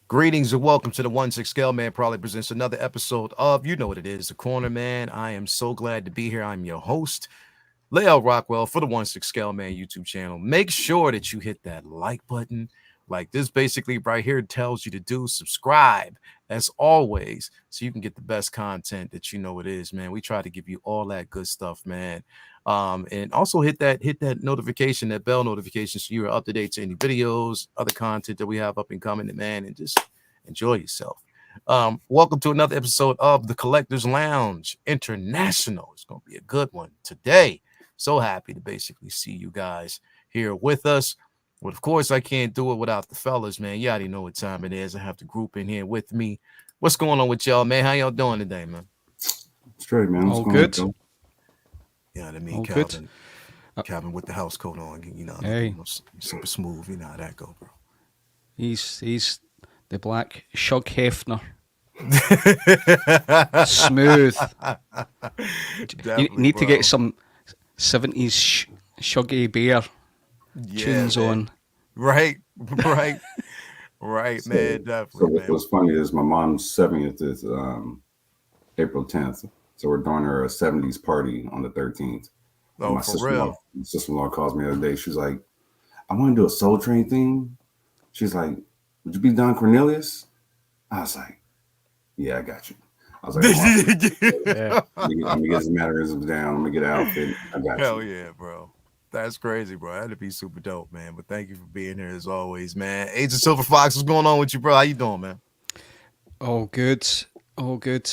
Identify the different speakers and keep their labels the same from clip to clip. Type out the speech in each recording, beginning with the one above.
Speaker 1: Greetings and welcome to the 1/6 Scale Man Probably presents another episode of You Know What It Is, The Corner Man. I am so glad to be here. I'm your host, Lael Rockwell, for the 1/6 Scale Man YouTube channel. Make sure that you hit that like button, like this basically right here tells you to do. Subscribe, as always, so you can get the best content that you know it is, man. We try to give you all that good stuff, man. And also hit that notification, that bell notification, so you're up to date to any videos, other content that we have up and coming, man, and just enjoy yourself. Welcome to another episode of the Collectors Lounge International. It's going to be a good one today. So happy to basically see you guys here with us. But of course, I can't do it without the fellas, man. You already know what time it is. I have the group in here with me. What's going on with y'all, man? How y'all doing today, man?
Speaker 2: Straight, man.
Speaker 3: All good.
Speaker 1: You know what I mean,
Speaker 3: All
Speaker 1: Calvin.
Speaker 3: good.
Speaker 1: Calvin with the house coat on, you know,
Speaker 3: Hey.
Speaker 1: super smooth. You know how that go, bro.
Speaker 3: He's the black Shug Hefner. Smooth. You need to get some 70s Shuggy Bear tunes
Speaker 1: man.
Speaker 3: on.
Speaker 1: Right, man. Definitely, man.
Speaker 2: What's funny is my mom's 70th is April 10th. So we're doing her a 70s party on the 13th.
Speaker 1: Oh,
Speaker 2: my
Speaker 1: for real?
Speaker 2: sister-in-law calls me the other day. She's like, I want to do a Soul Train theme. She's like, would you be Don Cornelius? I was like, yeah, I got you. I was like,
Speaker 3: Yeah.
Speaker 2: let me get some mannerisms down. Let me get an outfit. I got
Speaker 1: Hell
Speaker 2: you.
Speaker 1: yeah, bro. That's crazy, bro. That'd be super dope, man. But thank you for being here as always, man. Agent Silver Fox, what's going on with you, bro? How you doing, man?
Speaker 3: All good. All good.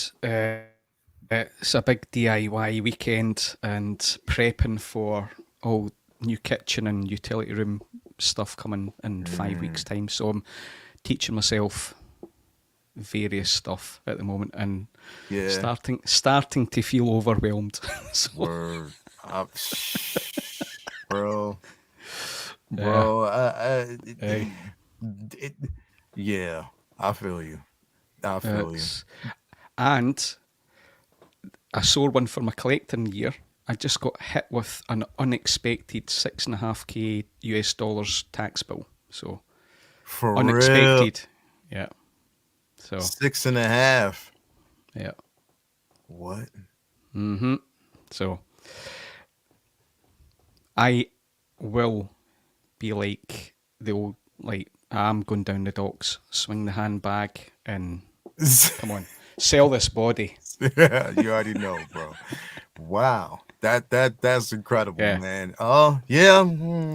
Speaker 3: It's a big DIY weekend and prepping for all new kitchen and utility room stuff coming in 5 weeks' time. So I'm teaching myself various stuff at the moment and starting to feel overwhelmed. So,
Speaker 1: Word. Bro. Yeah, I feel you.
Speaker 3: And a sore one for my collecting year. I just got hit with an unexpected $6.5K US tax bill. So
Speaker 1: For
Speaker 3: unexpected.
Speaker 1: real?
Speaker 3: Yeah. So
Speaker 1: 6.5.
Speaker 3: yeah.
Speaker 1: What?
Speaker 3: Mm-hmm. So I will be like the old, like, I'm going down the docks, swing the handbag, and come on, sell this body.
Speaker 1: You already know, bro. Wow. That's incredible,
Speaker 3: Yeah.
Speaker 1: man. Oh, yeah.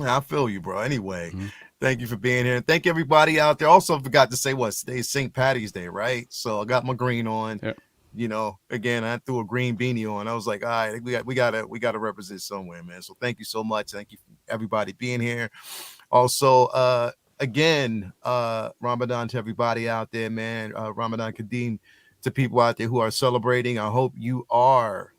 Speaker 1: I feel you, bro. Anyway, thank you for being here. Thank everybody out there. Also forgot to say today's St. Patty's Day, right? So I got my green on.
Speaker 3: Yeah.
Speaker 1: You know, again, I threw a green beanie on. I was like, all right, we gotta represent somewhere, man. So thank you so much. Thank you for everybody being here. Also, again, Ramadan to everybody out there, man. Ramadan Kadeem to people out there who are celebrating. I hope you are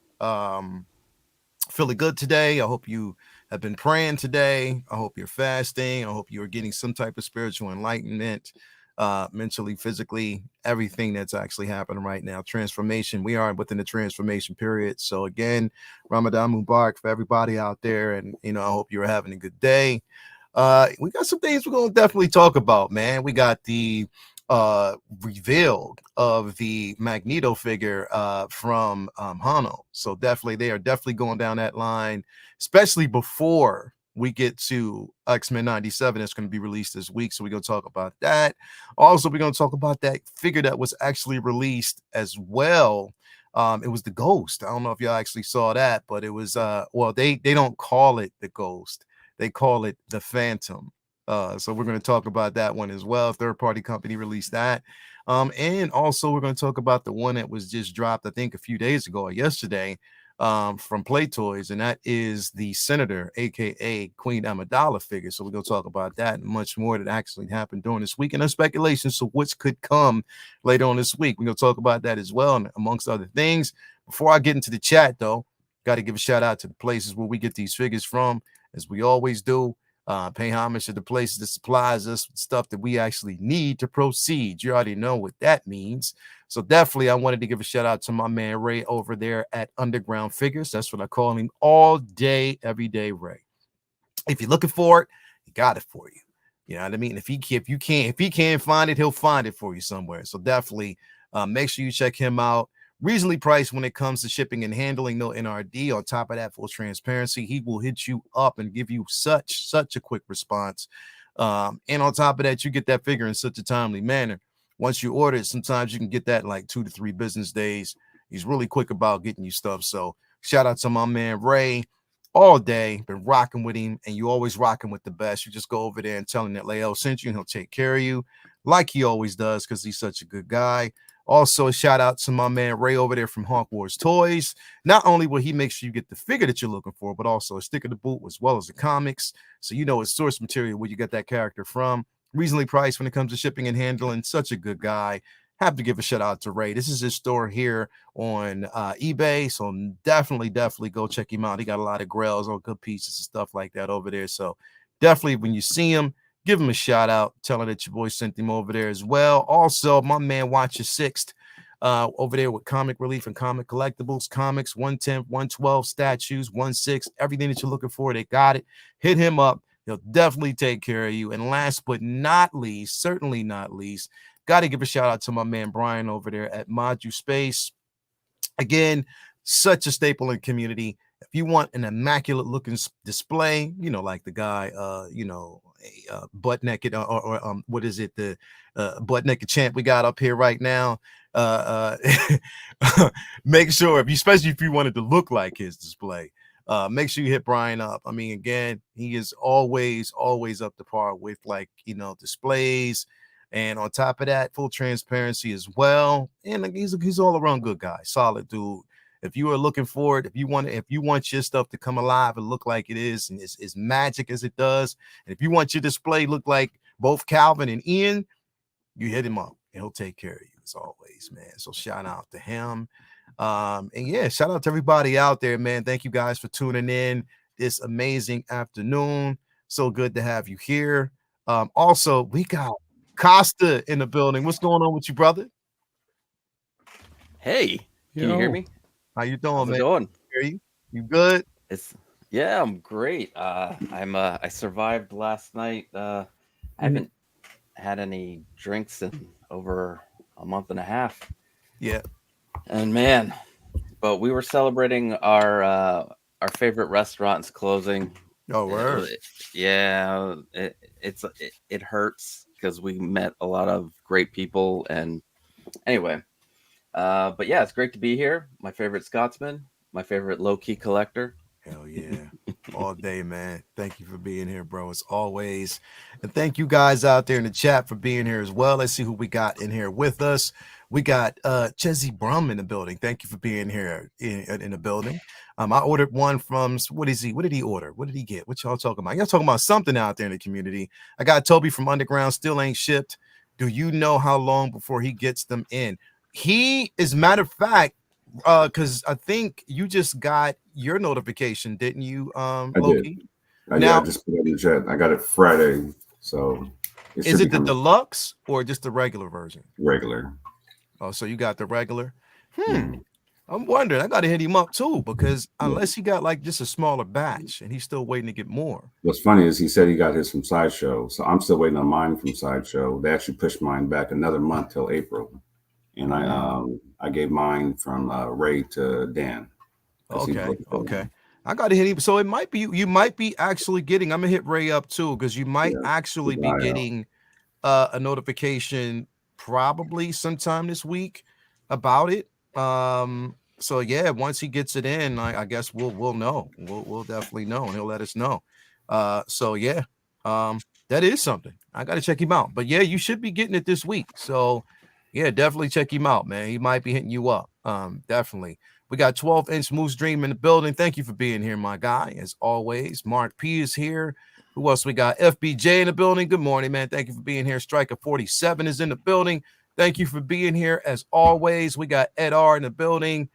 Speaker 1: feeling good today. I hope you have been praying today. I hope you're fasting. I hope you're getting some type of spiritual enlightenment, mentally, physically, everything that's actually happening right now. Transformation. We are within the transformation period. So again, Ramadan Mubarak for everybody out there. And, you know, I hope you're having a good day. We got some things we're going to definitely talk about, man. We got the reveal of the Magneto figure from Hano. So definitely, they are definitely going down that line, especially before we get to X-Men 97. It's going to be released this week. So we're going to talk about that. Also, we're going to talk about that figure that was actually released as well. It was the Ghost. I don't know if y'all actually saw that, but it was, well, they don't call it the Ghost. They call it the Phantom. So we're going to talk about that one as well. Third-party company released that. And also we're going to talk about the one that was just dropped, I think, a few days ago or yesterday from Play Toys, and that is the Senator, aka Queen Amidala figure. So we're going to talk about that and much more that actually happened during this week, and there's speculation so which could come later on this week. We're going to talk about that as well, and amongst other things. Before I get into the chat, though, got to give a shout out to the places where we get these figures from, as we always do. Pay homage to the places that supplies us with stuff that we actually need to proceed. You already know what that means. So definitely, I wanted to give a shout out to my man Ray over there at Underground Figures. That's what I call him all day, every day, Ray. If you're looking for it, he got it for you. You know what I mean? If he can't find it, he'll find it for you somewhere. So definitely make sure you check him out. Reasonably priced when it comes to shipping and handling, no NRD. On top of that, full transparency, he will hit you up and give you such a quick response. And on top of that, you get that figure in such a timely manner. Once you order it, sometimes you can get that in like 2 to 3 business days. He's really quick about getting you stuff. So shout out to my man Ray. All day, been rocking with him, and you always rocking with the best. You just go over there and tell him that Lael sent you, and he'll take care of you like he always does because he's such a good guy. Also, a shout out to my man Ray over there from Hawk Wars Toys. Not only will he make sure you get the figure that you're looking for, but also a sticker to boot as well as the comics. So you know it's source material where you get that character from. Reasonably priced when it comes to shipping and handling. Such a good guy. Have to give a shout out to Ray. This is his store here on eBay. So definitely go check him out. He got a lot of grails on good pieces and stuff like that over there. So definitely when you see him, give him a shout out. Tell him that your boy sent him over there as well. Also, my man Watch Your Sixth over there with Comic Relief and Comic Collectibles, comics, 110, 112, statues, 16, everything that you're looking for, they got it. Hit him up. He'll definitely take care of you. And last but not least, certainly not least, got to give a shout out to my man Brian over there at Modu Space. Again, such a staple in the community. If you want an immaculate looking display, you know, like the guy, butt naked or what is it? The butt naked champ we got up here right now. Make sure, especially if you wanted to look like his display, make sure you hit Brian up. I mean, again, he is always up to par with displays. And on top of that, full transparency as well. And he's all around good guy, solid dude. If you are looking for it, if you want your stuff to come alive and look like it is, and it's as magic as it does, and if you want your display look like both Calvin and Ian, you hit him up and he'll take care of you as always, man. So shout out to him. And yeah, shout out to everybody out there, man. Thank you guys for tuning in this amazing afternoon. So good to have you here. Also, we got Costa in the building. What's going on with you, brother?
Speaker 4: Hey, can you hear me?
Speaker 1: How you doing,
Speaker 4: How's
Speaker 1: man?
Speaker 4: it going?
Speaker 1: Hear you? You good?
Speaker 4: I'm great. I survived last night. I haven't had any drinks in over a month and a half.
Speaker 1: Yeah.
Speaker 4: And man, but we were celebrating our favorite restaurant's closing.
Speaker 1: Oh, word.
Speaker 4: It hurts because we met a lot of great people, and anyway, but yeah, it's great to be here. My favorite Scotsman, my favorite low-key collector.
Speaker 1: Hell yeah. All day, man. Thank you for being here, bro, as always. And thank you guys out there in the chat for being here as well. Let's see who we got in here with us. We got Chezzy Brum in the building. Thank you for being here in the building. I ordered one from, what is he? What did he order? What did he get? What y'all talking about? Y'all talking about something out there in the community. I got Toby from Underground, still ain't shipped. Do you know how long before he gets them in? He, as a matter of fact, because I think you just got your notification, didn't you, Loki?
Speaker 2: I just put it in the chat. I got it Friday. So
Speaker 1: is it the deluxe or just the regular version?
Speaker 2: Regular.
Speaker 1: Oh, so you got the regular? I'm wondering. I got to hit him up too, because unless he got like just a smaller batch and he's still waiting to get more.
Speaker 2: What's funny is he said he got his from Sideshow. So I'm still waiting on mine from Sideshow. They actually pushed mine back another month till April. And I gave mine from Ray to Dan.
Speaker 1: Okay. I got to hit him. So it might be, you might be actually getting, I'm going to hit Ray up too, because you might actually be getting a notification probably sometime this week about it. So yeah, once he gets it in, I guess we'll know. We'll definitely know, and he'll let us know. So yeah, that is something. I got to check him out. But yeah, you should be getting it this week. So yeah, definitely check him out, man. He might be hitting you up. Definitely. We got 12-inch Moose Dream in the building. Thank you for being here, my guy. As always, Mark P is here. Who else we got? FBJ in the building. Good morning, man. Thank you for being here. Striker 47 is in the building. Thank you for being here. As always, we got Ed R in the building.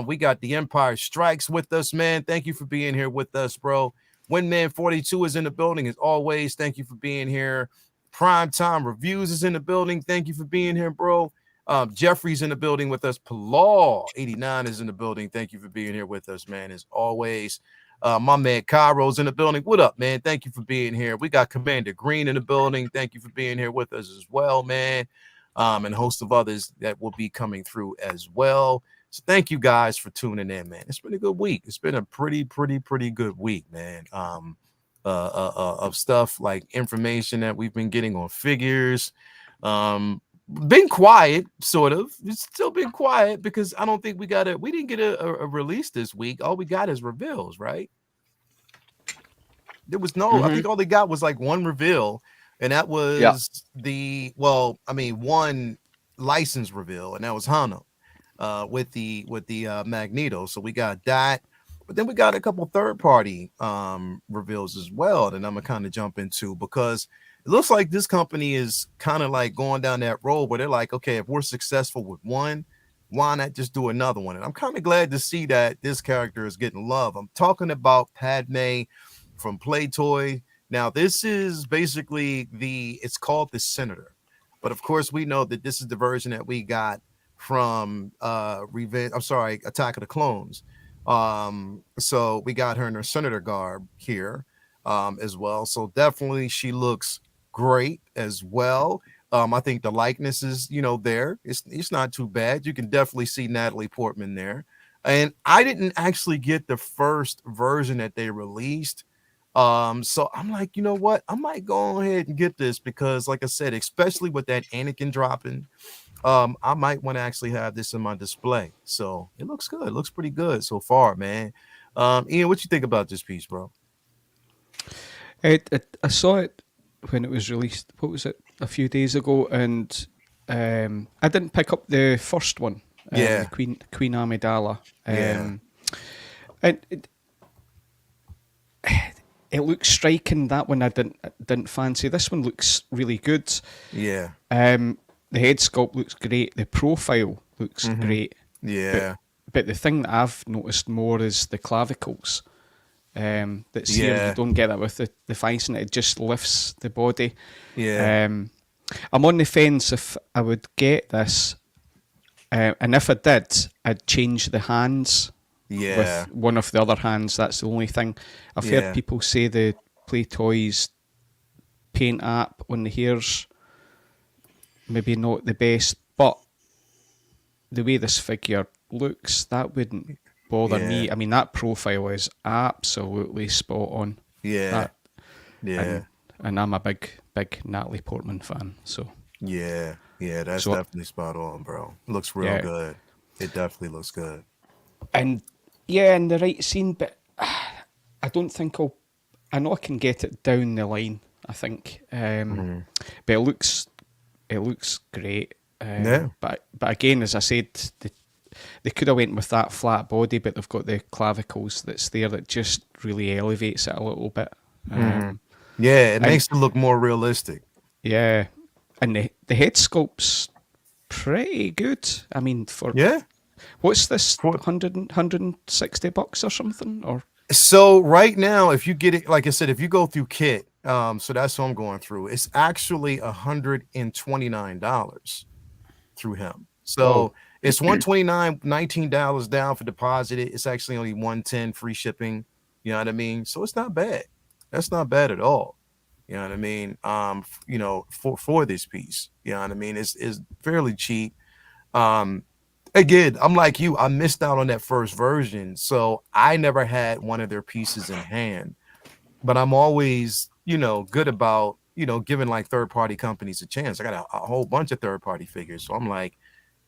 Speaker 1: We got The Empire Strikes with us, man. Thank you for being here with us, bro. Windman 42 is in the building. As always, thank you for being here. Prime Time Reviews is in the building. Thank you for being here, bro. Jeffrey's in the building with us. Palal 89 is in the building. Thank you for being here with us, man, as always. My man Cairo's in the building. What up, man? Thank you for being here. We got Commander Green in the building. Thank you for being here with us as well, man. And a host of others that will be coming through as well. So thank you guys for tuning in, man. It's been a good week. It's been a pretty good week, man. Of stuff like information that we've been getting on figures. Been quiet, sort of. It's still been quiet because I don't think we didn't get a release this week. All we got is reveals, right? There was no, I think all they got was like one reveal, and that was one license reveal, and that was Hano with the Magneto. So we got that, but then we got a couple third-party reveals as well that I'm gonna kind of jump into, because it looks like this company is kind of like going down that road where they're like, okay, if we're successful with one, why not just do another one? And I'm kind of glad to see that this character is getting love. I'm talking about Padme from Playtoy. Now, this is basically it's called the Senator. But of course, we know that this is the version that we got from Attack of the Clones. So we got her in her Senator garb here as well. So definitely she looks great as well. I think the likeness is, there. It's not too bad. You can definitely see Natalie Portman there. And I didn't actually get the first version that they released. So I'm like, you know what? I might go ahead and get this because, like I said, especially with that Anakin dropping, I might want to actually have this in my display. So it looks good. It looks pretty good so far, man. Ian, what you think about this piece, bro?
Speaker 3: I saw it when it was released. What was it? A few days ago, and I didn't pick up the first one.
Speaker 1: Yeah,
Speaker 3: Queen Amidala.
Speaker 1: Yeah.
Speaker 3: And it looks striking. That one I didn't fancy. This one looks really good.
Speaker 1: Yeah.
Speaker 3: The head sculpt looks great. The profile looks great.
Speaker 1: Yeah.
Speaker 3: But the thing that I've noticed more is the clavicles. That's here. You don't get that with the Fison. It just lifts the body.
Speaker 1: Yeah.
Speaker 3: I'm on the fence if I would get this, and if I did, I'd change the hands.
Speaker 1: Yeah.
Speaker 3: With one of the other hands. That's the only thing. I've heard people say the Play Toys paint app on the hairs maybe not the best, but the way this figure looks, that wouldn't bother me. I mean, that profile is absolutely spot on.
Speaker 1: Yeah.
Speaker 3: And I'm a big Natalie Portman fan, so.
Speaker 1: Yeah, that's definitely spot on, bro. Looks real good. It definitely looks good.
Speaker 3: And in the right scene, but I don't think I know I can get it down the line, I think. But it looks great. But again, as I said, they could have went with that flat body, but they've got the clavicles that's there that just really elevates it a little bit.
Speaker 1: It makes it look more realistic.
Speaker 3: Yeah, and the head sculpt's pretty good. I mean, what's this, $160 or something? Or
Speaker 1: so right now, if you get it, like I said, if you go through Kit, so that's what I'm going through. It's actually $129 through him. So it's $129, $19 down for deposit. It's actually only $110 free shipping. You know what I mean? So it's not bad. That's not bad at all. You know what I mean? For this piece, you know what I mean? It's fairly cheap. Again, I'm like you. I missed out on that first version, so I never had one of their pieces in hand. But I'm always, good about, giving like third-party companies a chance. I got a whole bunch of third-party figures, so I'm like,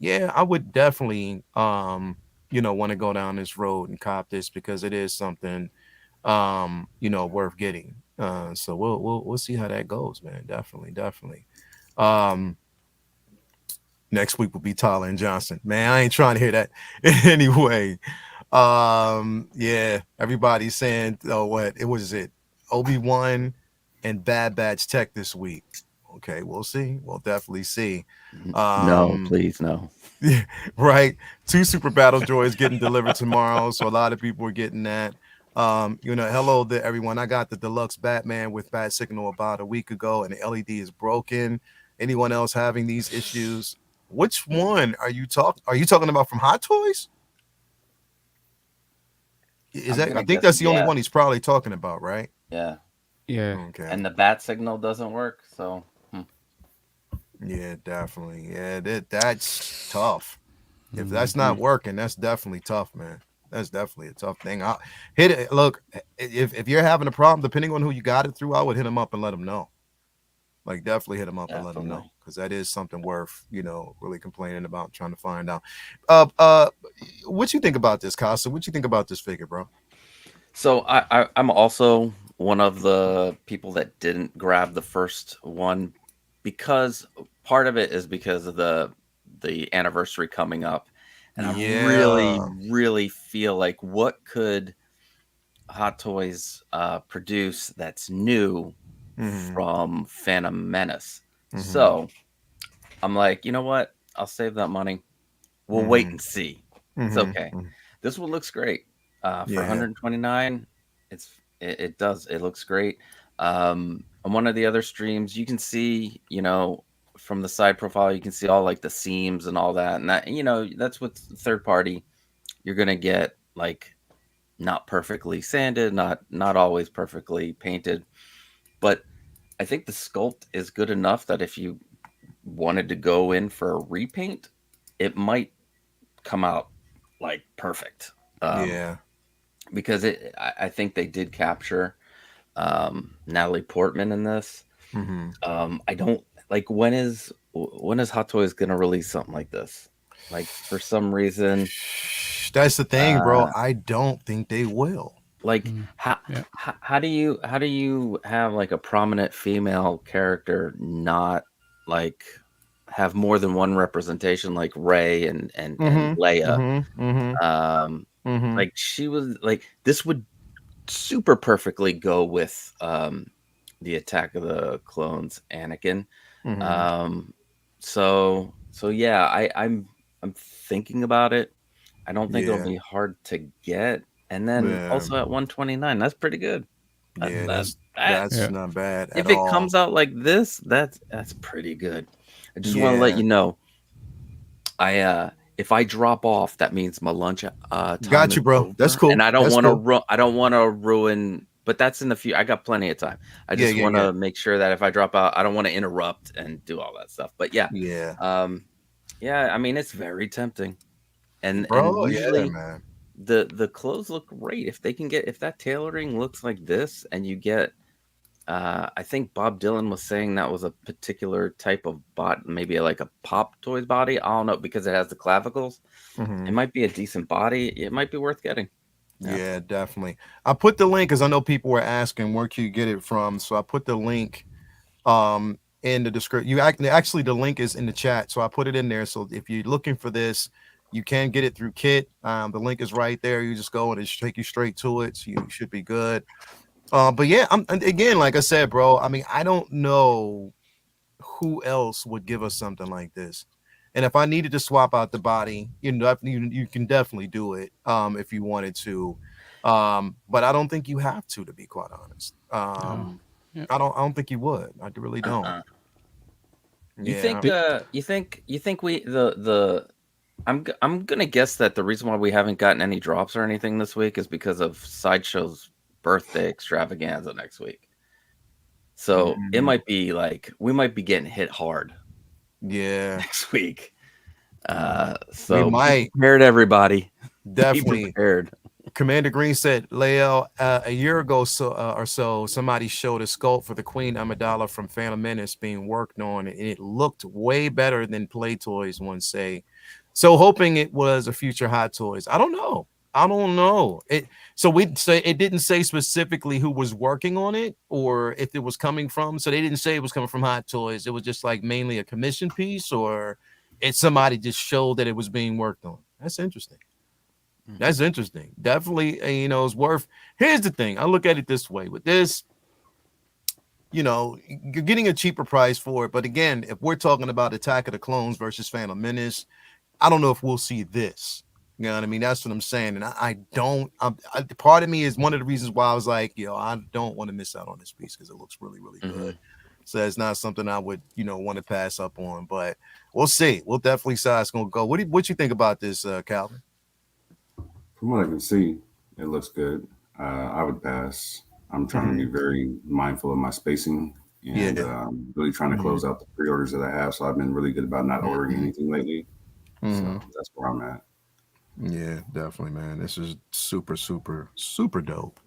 Speaker 1: I would definitely, want to go down this road and cop this because it is something, worth getting. So we'll see how that goes, man. Definitely. Next week will be Tyler and Johnson. Man, I ain't trying to hear that anyway. Everybody's saying, what was it? Obi-Wan and Bad Batch Tech this week. Okay, we'll see. We'll definitely see.
Speaker 4: No, please, no.
Speaker 1: Right. 2 super battle droids getting delivered tomorrow. So a lot of people are getting that. Hello to everyone. I got the deluxe Batman with Bat Signal about a week ago, and the LED is broken. Anyone else having these issues? Which one are you talking about from Hot Toys? Is
Speaker 4: I'm
Speaker 1: that?
Speaker 4: gonna
Speaker 1: I think
Speaker 4: guess
Speaker 1: that's the only
Speaker 4: yeah.
Speaker 1: one he's probably talking about, right?
Speaker 4: Yeah.
Speaker 3: Yeah.
Speaker 1: Okay.
Speaker 4: And the bat signal doesn't work, so
Speaker 1: Yeah, definitely. Yeah, that's tough. If that's not
Speaker 3: Mhm.
Speaker 1: working, that's definitely tough, man. That's definitely a tough thing. I hit it. Look, if you're having a problem, depending on who you got it through, I would hit him up and let him know. Like, definitely hit him up and let him know,
Speaker 4: definitely.
Speaker 1: because that is something worth, really complaining about, trying to find out. Uh, what you think about this, Casa? What you think about this figure, bro?
Speaker 4: So I'm also one of the people that didn't grab the first one because part of it is because of the anniversary coming up, and I really
Speaker 1: Yeah.
Speaker 4: really feel like what could Hot Toys produce that's new
Speaker 1: Mm-hmm.
Speaker 4: from Phantom Menace.
Speaker 1: Mm-hmm.
Speaker 4: So I'm like, you know what? I'll save that money. We'll wait
Speaker 1: Mm-hmm.
Speaker 4: and see. It's okay.
Speaker 1: Mm-hmm.
Speaker 4: This one looks great. For
Speaker 1: Yeah.
Speaker 4: 129, it does. It looks great. On one of the other streams, you can see, from the side profile, you can see all like the seams and all that. And that, that's with third party. You're gonna get like not perfectly sanded, not always perfectly painted. But I think the sculpt is good enough that if you wanted to go in for a repaint, it might come out like perfect.
Speaker 1: Yeah.
Speaker 4: Because I think they did capture Natalie Portman in this.
Speaker 1: Mm-hmm.
Speaker 4: I don't like when is Hot Toys gonna release something like this? Like for some reason,
Speaker 1: That's the thing, bro.
Speaker 4: uh,
Speaker 1: I don't think they will.
Speaker 4: like
Speaker 3: Mm.
Speaker 4: how,
Speaker 3: Yeah.
Speaker 4: how do you have like a prominent female character not like have more than one representation like Ray and
Speaker 1: Mm-hmm.
Speaker 4: Leia?
Speaker 1: Mm-hmm. Mm-hmm.
Speaker 4: Um,
Speaker 1: Mm-hmm.
Speaker 4: like she was like this would super perfectly go with the Attack of the Clones Anakin.
Speaker 1: Mm-hmm.
Speaker 4: Um, so yeah, I'm thinking about it. I don't think it'll
Speaker 1: Yeah.
Speaker 4: be hard to get. And then
Speaker 1: Yeah.
Speaker 4: also at 129, that's pretty good. That
Speaker 1: Yeah.
Speaker 4: that
Speaker 1: That's
Speaker 4: that
Speaker 1: that's
Speaker 3: Yeah.
Speaker 1: not bad at
Speaker 4: if it
Speaker 1: all.
Speaker 4: comes out like this, that's pretty good. I just want to let
Speaker 1: Yeah.
Speaker 4: you know, I if I drop off, that means my lunch time
Speaker 1: Got
Speaker 4: is
Speaker 1: you, bro. That's
Speaker 4: over, and
Speaker 1: cool.
Speaker 4: I don't
Speaker 1: That's
Speaker 4: want to
Speaker 1: cool.
Speaker 4: I don't want to ruin. But that's in the future. I got plenty of time. I
Speaker 1: Yeah.
Speaker 4: just
Speaker 1: Yeah.
Speaker 4: want
Speaker 1: Yeah.
Speaker 4: to make sure that if I drop out, I don't want to interrupt and do all that stuff. But yeah,
Speaker 1: Yeah.
Speaker 4: um, yeah. I mean, it's very tempting, and
Speaker 1: Bro. Yeah,
Speaker 4: usually
Speaker 1: man.
Speaker 4: the clothes look great if they can get if that tailoring looks like this, and you get. I think Bob Dylan was saying that was a particular type of bot, maybe like a Pop Toys body. I don't know because it has the clavicles. It
Speaker 1: Mm-hmm.
Speaker 4: might be a decent body. It might be worth getting. Yeah.
Speaker 1: Yeah, definitely. I put the link because I know people were asking where can you get it from. So I put the link in the description. Actually the link is in the chat. So I put it in there. So if you're looking for this, you can get it through Kit. The link is right there. You just go and it take you straight to it. So you should be good. But yeah, and again, like I said, bro, I mean, I don't know who else would give us something like this. And if I needed to swap out the body, you can definitely do it if you wanted to. But I don't think you have to be quite honest.
Speaker 3: No. Yeah.
Speaker 1: I don't think you would. I really don't.
Speaker 4: Uh-uh. You
Speaker 1: Yeah.
Speaker 4: think?
Speaker 3: The,
Speaker 4: You think we the I'm gonna guess that the reason why we haven't gotten any drops or anything this week is because of Sideshow's birthday extravaganza next week. So it
Speaker 1: Mhm.
Speaker 4: might be like we might be getting hit hard
Speaker 1: Yeah.
Speaker 4: next week.
Speaker 1: We
Speaker 4: So be
Speaker 1: might
Speaker 4: prepared, everybody. Be
Speaker 1: definitely.
Speaker 4: prepared.
Speaker 1: Commander Green said, Lael, a year ago or so, somebody showed a sculpt for the Queen Amidala from Phantom Menace being worked on, and it looked way better than Play Toys once say. So hoping it was a future Hot Toys. I don't know. I don't know. It didn't say specifically who was working on it or if it was coming from. So they didn't say it was coming from Hot Toys. It was just like mainly a commission piece, or somebody just showed that it was being worked on. That's interesting. That's interesting. Definitely, it's worth. Here's the thing. I look at it this way. With this, you're getting a cheaper price for it. But again, if we're talking about Attack of the Clones versus Phantom Menace, I don't know if we'll see this. You know what I mean? That's what I'm saying. And I don't. Part of me is one of the reasons why I was like, I don't want to miss out on this piece because it looks really, really good. So it's not something I would, want to pass up on. But we'll see. We'll definitely see how it's gonna go. What you think about this, Calvin?
Speaker 2: From what I can see, it looks good. I would pass. I'm trying to be very mindful of my spacing and
Speaker 1: Yeah.
Speaker 2: really trying to close out the pre-orders that I have. So I've been really good about not ordering anything lately. So that's where I'm at.
Speaker 1: Yeah, definitely, man. This is super, super, super dope.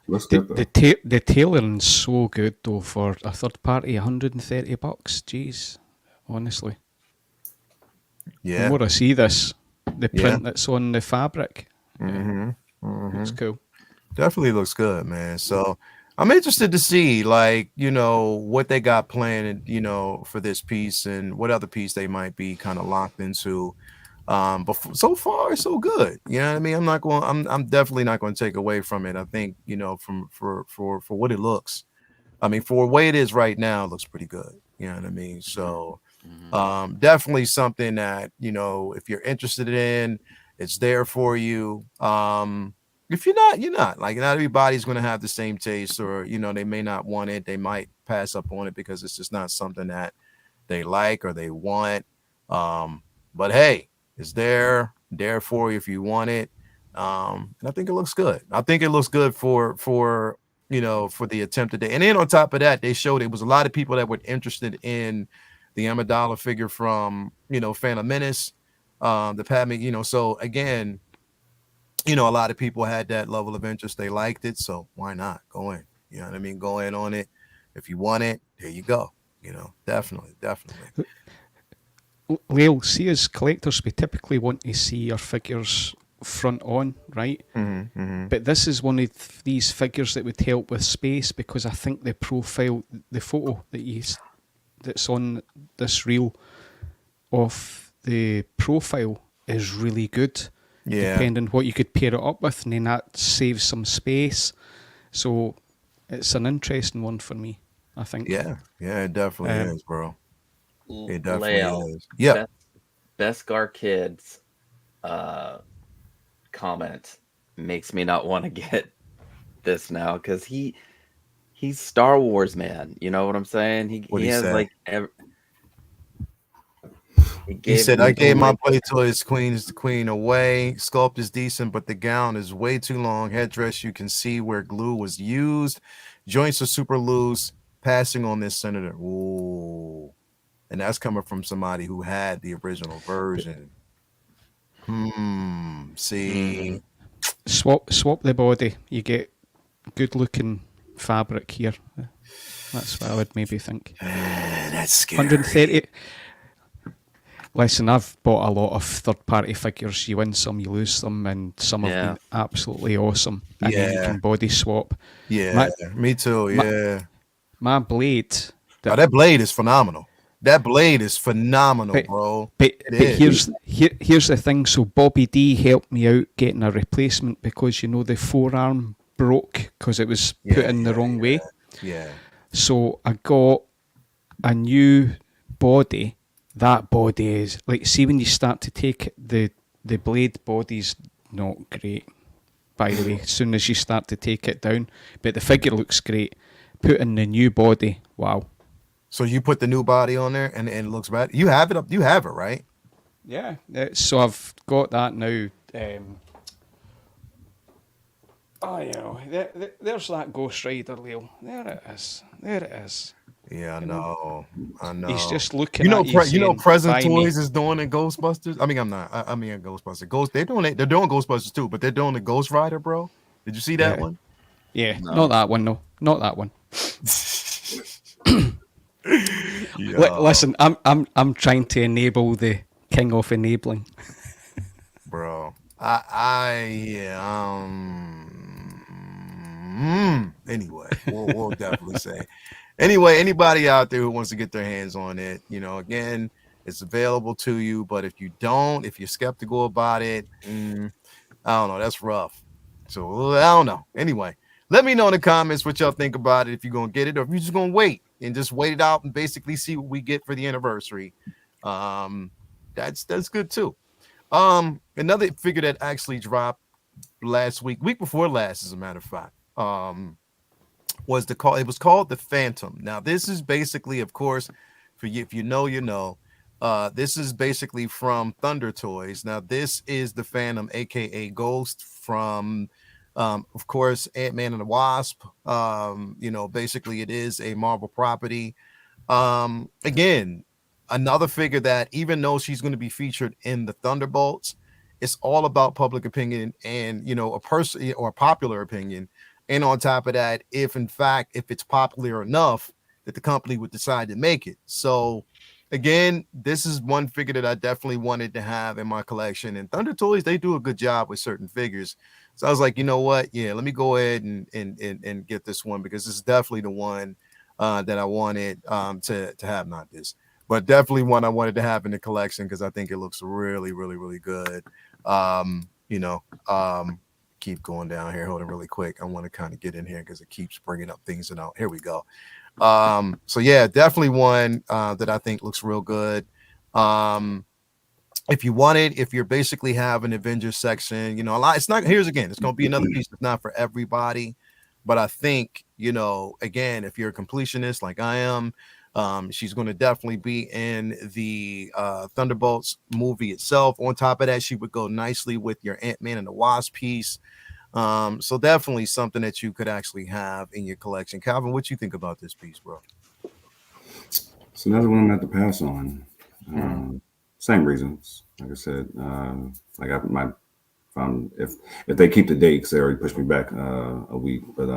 Speaker 2: Looks good though.
Speaker 3: The tailoring's so good though for a third party, $130. Jeez, honestly. The
Speaker 1: Yeah.
Speaker 3: more I see this, the print that's on the fabric, it's cool.
Speaker 1: Definitely looks good, man. So I'm interested to see, like, what they got planned, for this piece and what other piece they might be kind of locked into. But so far, so good. You know what I mean? I'm definitely not going to take away from it. I think, for what it looks. I mean, for the way it is right now, it looks pretty good. You know what I mean? So definitely something that, if you're interested in, it's there for you. If you're not, you're not. Like, not everybody's going to have the same taste, or, they may not want it. They might pass up on it because it's just not something that they like or they want. But hey, it's there for you if you want it. And I think it looks good. I think it looks good for for the attempted day. And then on top of that, they showed it was a lot of people that were interested in the Amidala figure from, Phantom Menace, the Padme, so again, a lot of people had that level of interest. They liked it. So why not go in? You know what I mean? Go in on it. If you want it, there you go. Definitely.
Speaker 3: Lil, see as collectors, we typically want to see your figures front on, right? But this is one of these figures that would help with space, because I think the profile, the photo that's on this reel of the profile is really good.
Speaker 1: Yeah.
Speaker 3: Depending what you could pair it up with, and then that saves some space. So it's an interesting one for me, I think.
Speaker 1: Yeah, it definitely is, bro. It definitely
Speaker 4: Lael,
Speaker 1: is. Yeah.
Speaker 4: Beskar Kids comment makes me not want to get this now, because he's Star Wars, man. You know what I'm saying? He has
Speaker 1: say?
Speaker 4: like
Speaker 1: He said, I gave my play toys queen away. Sculpt is decent, but the gown is way too long. Headdress, you can see where glue was used. Joints are super loose. Passing on this, Senator. Ooh. And that's coming from somebody who had the original version. See.
Speaker 3: Swap the body. You get good looking fabric here. That's what I would maybe think.
Speaker 1: That's scary.
Speaker 3: 130. Listen, I've bought a lot of third-party figures. You win some, you lose some, and some have been absolutely awesome. And then you can body swap.
Speaker 1: Yeah, me too. Yeah,
Speaker 3: my blade.
Speaker 1: That blade is phenomenal. That blade is phenomenal, bro.
Speaker 3: But here's the thing. So Bobby D helped me out getting a replacement, because the forearm broke because it was put in the wrong way.
Speaker 1: Yeah.
Speaker 3: So I got a new body. That body is like, see, when you start to take the blade, body's not great, by the way, as soon as you start to take it down. But the figure looks great. Put in the new body. Wow.
Speaker 1: So you put the new body on there and it looks bad. You have it up. You have it, right?
Speaker 3: Yeah. So I've got that now. There's that Ghost Rider, Leo. There it is.
Speaker 1: Yeah, I know.
Speaker 3: He's just looking.
Speaker 1: Present Toys is doing the Ghostbusters. I mean, I'm not. I mean, Ghostbusters. They're doing Ghostbusters too, but they're doing the Ghost Rider, bro. Did you see that one?
Speaker 3: Yeah, no. Not that one. No, not that one. Listen, I'm trying to enable the king of enabling,
Speaker 1: bro. Anyway, we'll definitely say. Anyway, anybody out there who wants to get their hands on it, again, it's available to you. But if you're skeptical about it, I don't know, that's rough. So I don't know. Anyway, let me know in the comments what y'all think about it, if you're gonna get it or if you're just gonna wait and just wait it out and basically see what we get for the anniversary. That's good too. Another figure that actually dropped week before last, as a matter of fact, it was called the Phantom. Now, this is basically, of course, for you, if you know, This is basically from Thunder Toys. Now, this is the Phantom, aka Ghost, from, of course, Ant-Man and the Wasp. Basically, it is a Marvel property. Again, another figure that, even though she's going to be featured in the Thunderbolts, it's all about public opinion and a person or a popular opinion. And on top of that, if it's popular enough that the company would decide to make it. So again, this is one figure that I definitely wanted to have in my collection. And Thunder Toys, they do a good job with certain figures. So I was like, you know what? Yeah, let me go ahead and get this one, because this is definitely the one that I wanted to have, not this, but definitely one I wanted to have in the collection, because I think it looks really, really, really good. Um, you know, keep going down here. Hold on really quick. I want to kind of get in here because it keeps bringing up things. And out here we go. So yeah, definitely one that I think looks real good. If you're basically have an Avengers section, a lot, it's not, here's again, it's going to be another piece that's not for everybody, but I think, again, if you're a completionist like I am, she's going to definitely be in the Thunderbolts movie itself. On top of that, she would go nicely with your Ant-Man and the Wasp piece. So definitely something that you could actually have in your collection. Calvin, what you think about this piece, bro?
Speaker 2: It's another one I'm going to have to pass on. Same reasons. Like I said, like if they keep the date, because they already pushed me back a week, but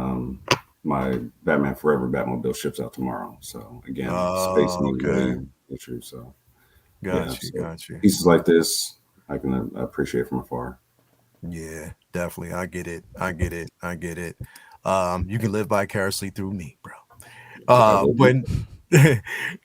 Speaker 2: my Batman Forever Batmobile ships out tomorrow. So again, space needs really issue. So
Speaker 1: Got you.
Speaker 2: Pieces like this, I can appreciate from afar.
Speaker 1: Yeah, definitely. I get it. You can live vicariously through me, bro. But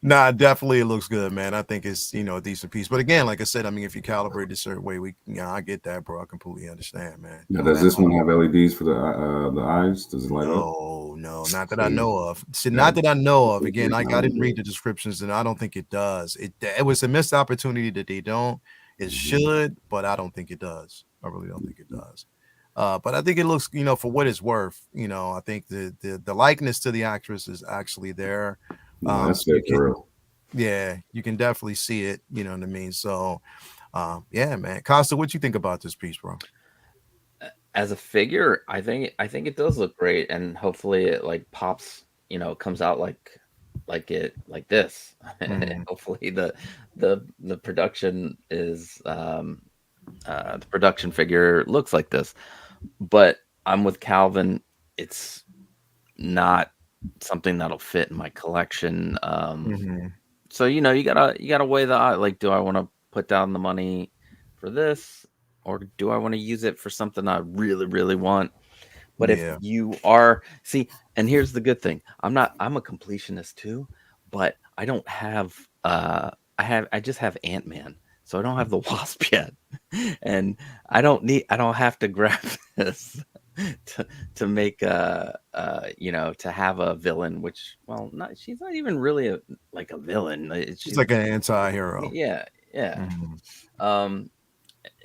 Speaker 1: nah, definitely it looks good, man. I think it's a decent piece. But again, like I said, I mean, if you calibrate a certain way, I get that, bro. I completely understand, man.
Speaker 2: Now, does this one have LEDs for the eyes? Does it light up?
Speaker 1: No, not that I know of. See, not that I know of. Again, I didn't read the descriptions, and I don't think it does. It was a missed opportunity that they don't. It should, but I don't think it does. I really don't think it does. But I think it looks, for what it's worth. I think the likeness to the actress is actually there.
Speaker 2: That's it, for real.
Speaker 1: Yeah, you can definitely see it. You know what I mean? So, yeah, man. Costa, what you think about this piece, bro?
Speaker 4: As a figure, I think it does look great, and hopefully it like pops, comes out like this. Hopefully the production is the production figure looks like this. But I'm with Calvin. It's not something that'll fit in my collection. So you gotta weigh the like, do I want to put down the money for this, or do I want to use it for something I really, really want? But if you are, and here's the good thing, I'm a completionist too, but I don't have I just have Ant-Man, so I don't have the Wasp yet, and I don't have to grab this to make to have a villain, which, well, she's not even really a villain.
Speaker 1: She's like an anti-hero.
Speaker 4: Yeah.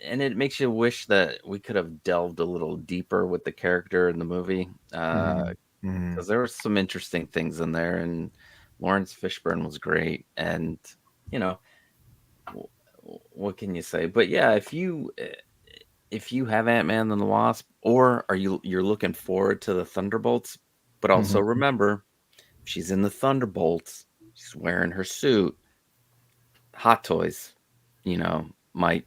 Speaker 4: And it makes you wish that we could have delved a little deeper with the character in the movie, because there were some interesting things in there, and Lawrence Fishburne was great, and what can you say? But yeah, if you have Ant-Man and the Wasp, or you're looking forward to the Thunderbolts, but also remember, if she's in the Thunderbolts, she's wearing her suit, Hot Toys, might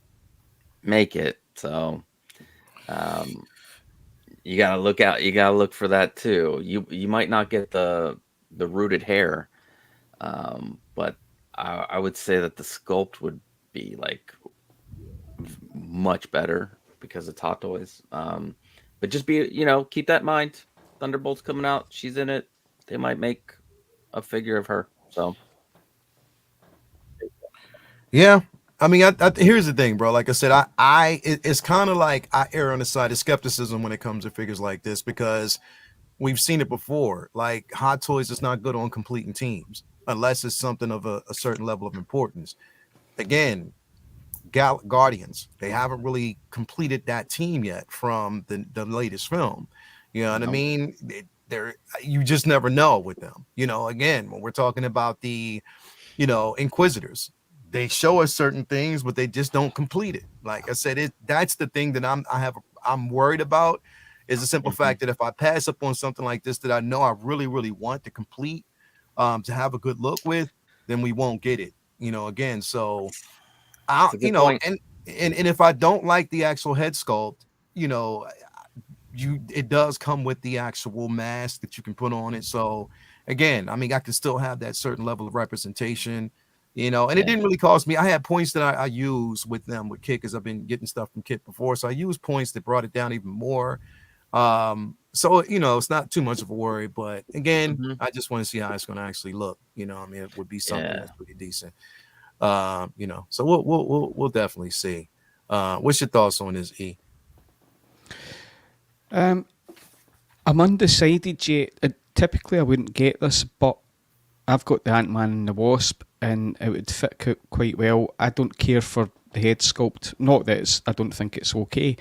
Speaker 4: make it. So you gotta look out. You gotta look for that too. You might not get the rooted hair, but I would say that the sculpt would be like much better because it's Hot Toys. But just keep that in mind. Thunderbolt's coming out. She's in it. They might make a figure of her. So
Speaker 1: yeah. I mean, here's the thing, bro. Like I said, it's kind of like I err on the side of skepticism when it comes to figures like this, because we've seen it before. Like, Hot Toys is not good on completing teams unless it's something of a certain level of importance. Again, Guardians, they haven't really completed that team yet from the latest film. You know what I mean? You just never know with them. Again, when we're talking about the Inquisitors, they show us certain things, but they just don't complete it. Like I said, that's the thing that I'm worried about, is the simple fact that if I pass up on something like this that I know I really, really want to complete, to have a good look with, then we won't get it. Again, so
Speaker 4: It's a good point.
Speaker 1: and if I don't like the actual head sculpt, you know, it does come with the actual mask that you can put on it. So again, I mean, I can still have that certain level of representation, and it didn't really cost me. I had points that I use with them with Kit, because I've been getting stuff from Kit before. So I used points that brought it down even more. So it's not too much of a worry, but again, I just want to see how it's going to actually look. I mean, it would be something that's pretty decent. So we'll definitely see. What's your thoughts on this, E?
Speaker 3: I'm undecided yet. Typically, I wouldn't get this, but I've got the Ant-Man and the Wasp, and it would fit quite well. I don't care for the head sculpt. Not that I don't think it's okay.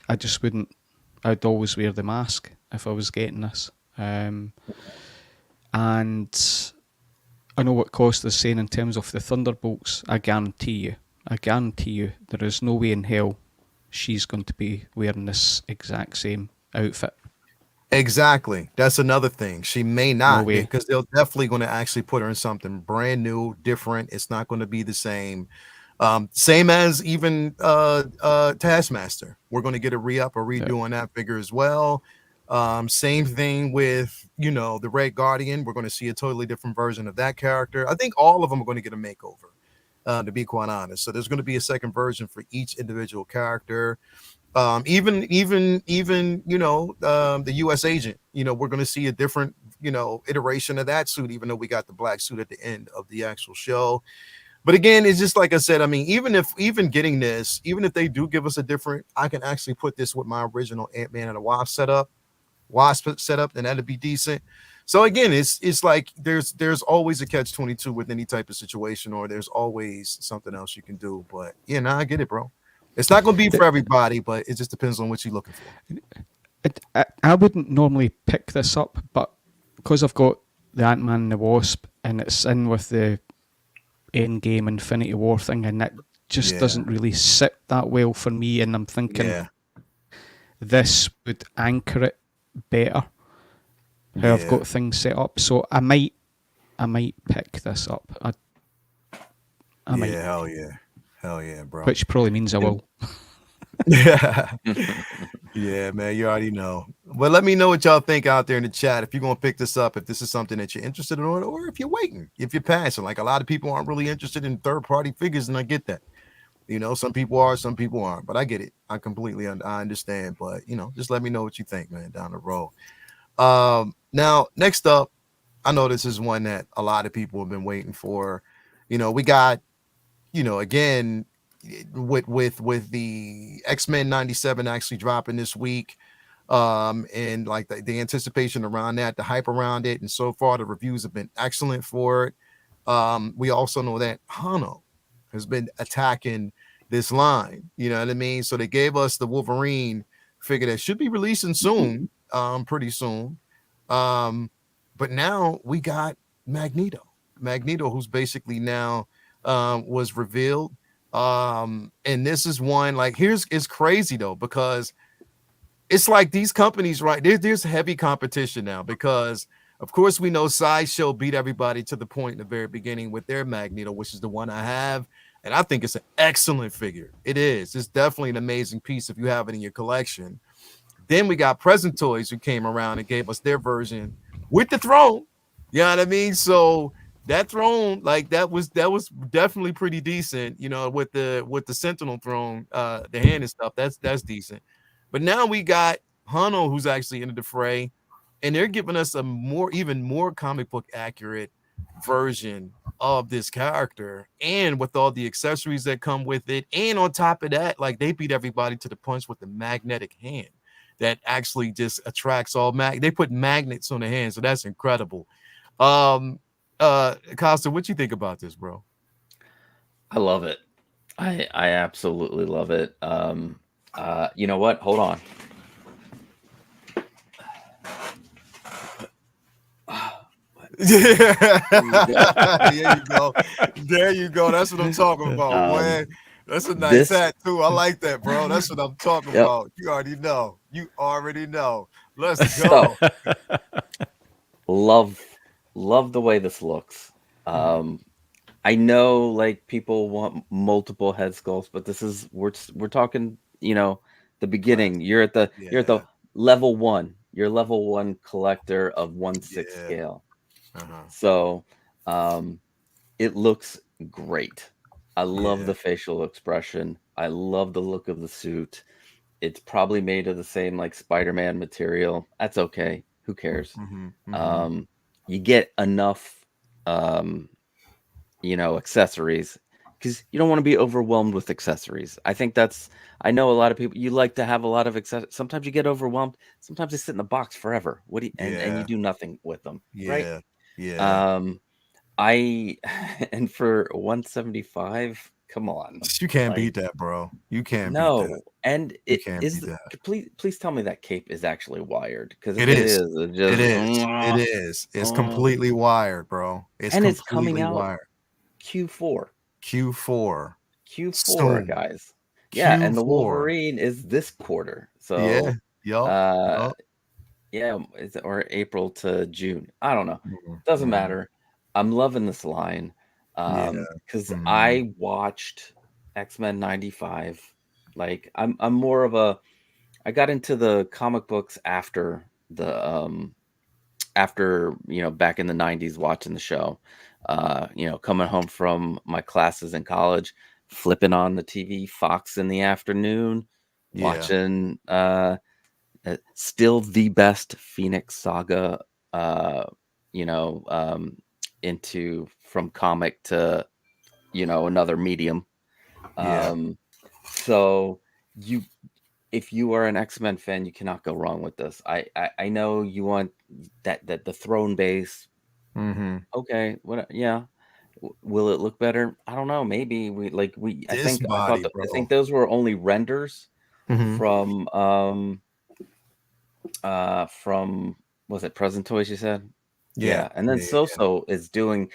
Speaker 3: I just wouldn't. I'd always wear the mask if I was getting this. And I know what Costa's saying in terms of the Thunderbolts. I guarantee you, there is no way in hell she's going to be wearing this exact same outfit.
Speaker 1: Exactly. That's another thing. She may not, because they're definitely going to actually put her in something brand new, different. It's not going to be the same. Same as even Taskmaster. We're going to get a re-up or redo on that figure as well. Same thing with the Red Guardian. We're going to see a totally different version of that character. I think all of them are going to get a makeover, to be quite honest. So there's going to be a second version for each individual character. Even the U.S. agent, we're going to see a different iteration of that suit, even though we got the black suit at the end of the actual show. But again, it's just like I said, I mean, even if they do give us a different, I can actually put this with my original Ant-Man and the Wasp setup, then that'd be decent. So again, it's like there's always a catch-22 with any type of situation, or there's always something else you can do. But I get it, bro. It's not going to be for everybody, but it just depends on what you're looking for.
Speaker 3: I wouldn't normally pick this up, but because I've got the Ant-Man and the Wasp, and it's in with the Endgame Infinity War thing, and that just doesn't really sit that well for me, and I'm thinking this would anchor it better how I've got things set up. So I might pick this up. I might.
Speaker 1: Hell yeah, bro.
Speaker 3: Which probably means I will.
Speaker 1: Yeah, man, you already know. But let me know what y'all think out there in the chat. If you're going to pick this up, if this is something that you're interested in, or if you're waiting, if you're passing. Like, a lot of people aren't really interested in third-party figures, and I get that. Some people are, some people aren't. But I get it. I completely I understand. But, just let me know what you think, man, down the road. Now, next up, I know this is one that a lot of people have been waiting for. We got, again, with the X-Men 97 actually dropping this week, and like the anticipation around that, the hype around it, and so far the reviews have been excellent for it. We also know that Hano has been attacking this line, you know what I mean? So they gave us the Wolverine figure that should be releasing soon, pretty soon. But now we got Magneto, who's basically now was revealed. And this is one, like, it's crazy though, because it's like these companies, right? There's heavy competition now, because of course we know Sideshow beat everybody to the point in the very beginning with their Magneto, which is the one I have. And I think it's an excellent figure. It is. It's definitely an amazing piece if you have it in your collection. Then we got Present Toys, who came around and gave us their version with the throne. You know what I mean? So that throne, like, that was definitely pretty decent, with the Sentinel throne, the hand and stuff. That's decent. But now we got Hano, who's actually into the fray, and they're giving us even more comic book accurate version of this character, and with all the accessories that come with it. And on top of that, like, they beat everybody to the punch with the magnetic hand that actually just attracts all they put magnets on the hand, so that's incredible. Costa, what you think about this, bro?
Speaker 4: I love it. I absolutely love it. You know what? Hold on.
Speaker 1: Yeah. There you go. There you go. That's what I'm talking about, boy. That's a nice hat too. I like that, bro. That's what I'm talking about. You already know. You already know. Let's go.
Speaker 4: Love the way this looks. I know like people want multiple head sculpts, but this is we're talking, the beginning. You're at the level 1. You're level 1 collector of 1/6 scale. So it looks great. I love the facial expression. I love the look of the suit. It's probably made of the same like Spider-Man material. That's okay. Who cares? You get enough accessories, because you don't want to be overwhelmed with accessories. I know a lot of people, you like to have a lot of accessories. Sometimes you get overwhelmed. Sometimes they sit in the box forever. And you do nothing with them, right? And for 175, come on.
Speaker 1: You can't beat that, bro. You can't beat that.
Speaker 4: And please tell me that cape is actually wired, because
Speaker 1: it is. It is. It's completely wired, bro.
Speaker 4: It's coming out Q4,
Speaker 1: soon.
Speaker 4: guys. Yeah, Q4. And the Wolverine is this quarter. So or April to June. I don't know. Doesn't matter. I'm loving this line because I watched X-Men 95. Like I'm more of I got into the comic books after the back in the 90s, watching the show. Coming home from my classes in college, flipping on the TV, Fox in the afternoon, watching still the best Phoenix Saga, into from comic to, another medium. So if you are an X-Men fan, you cannot go wrong with this. I know you want that the throne base. Okay. What? Yeah. Will it look better? I don't know. Maybe I think those were only renders from was it Present Toys, you said? Yeah. And then So is doing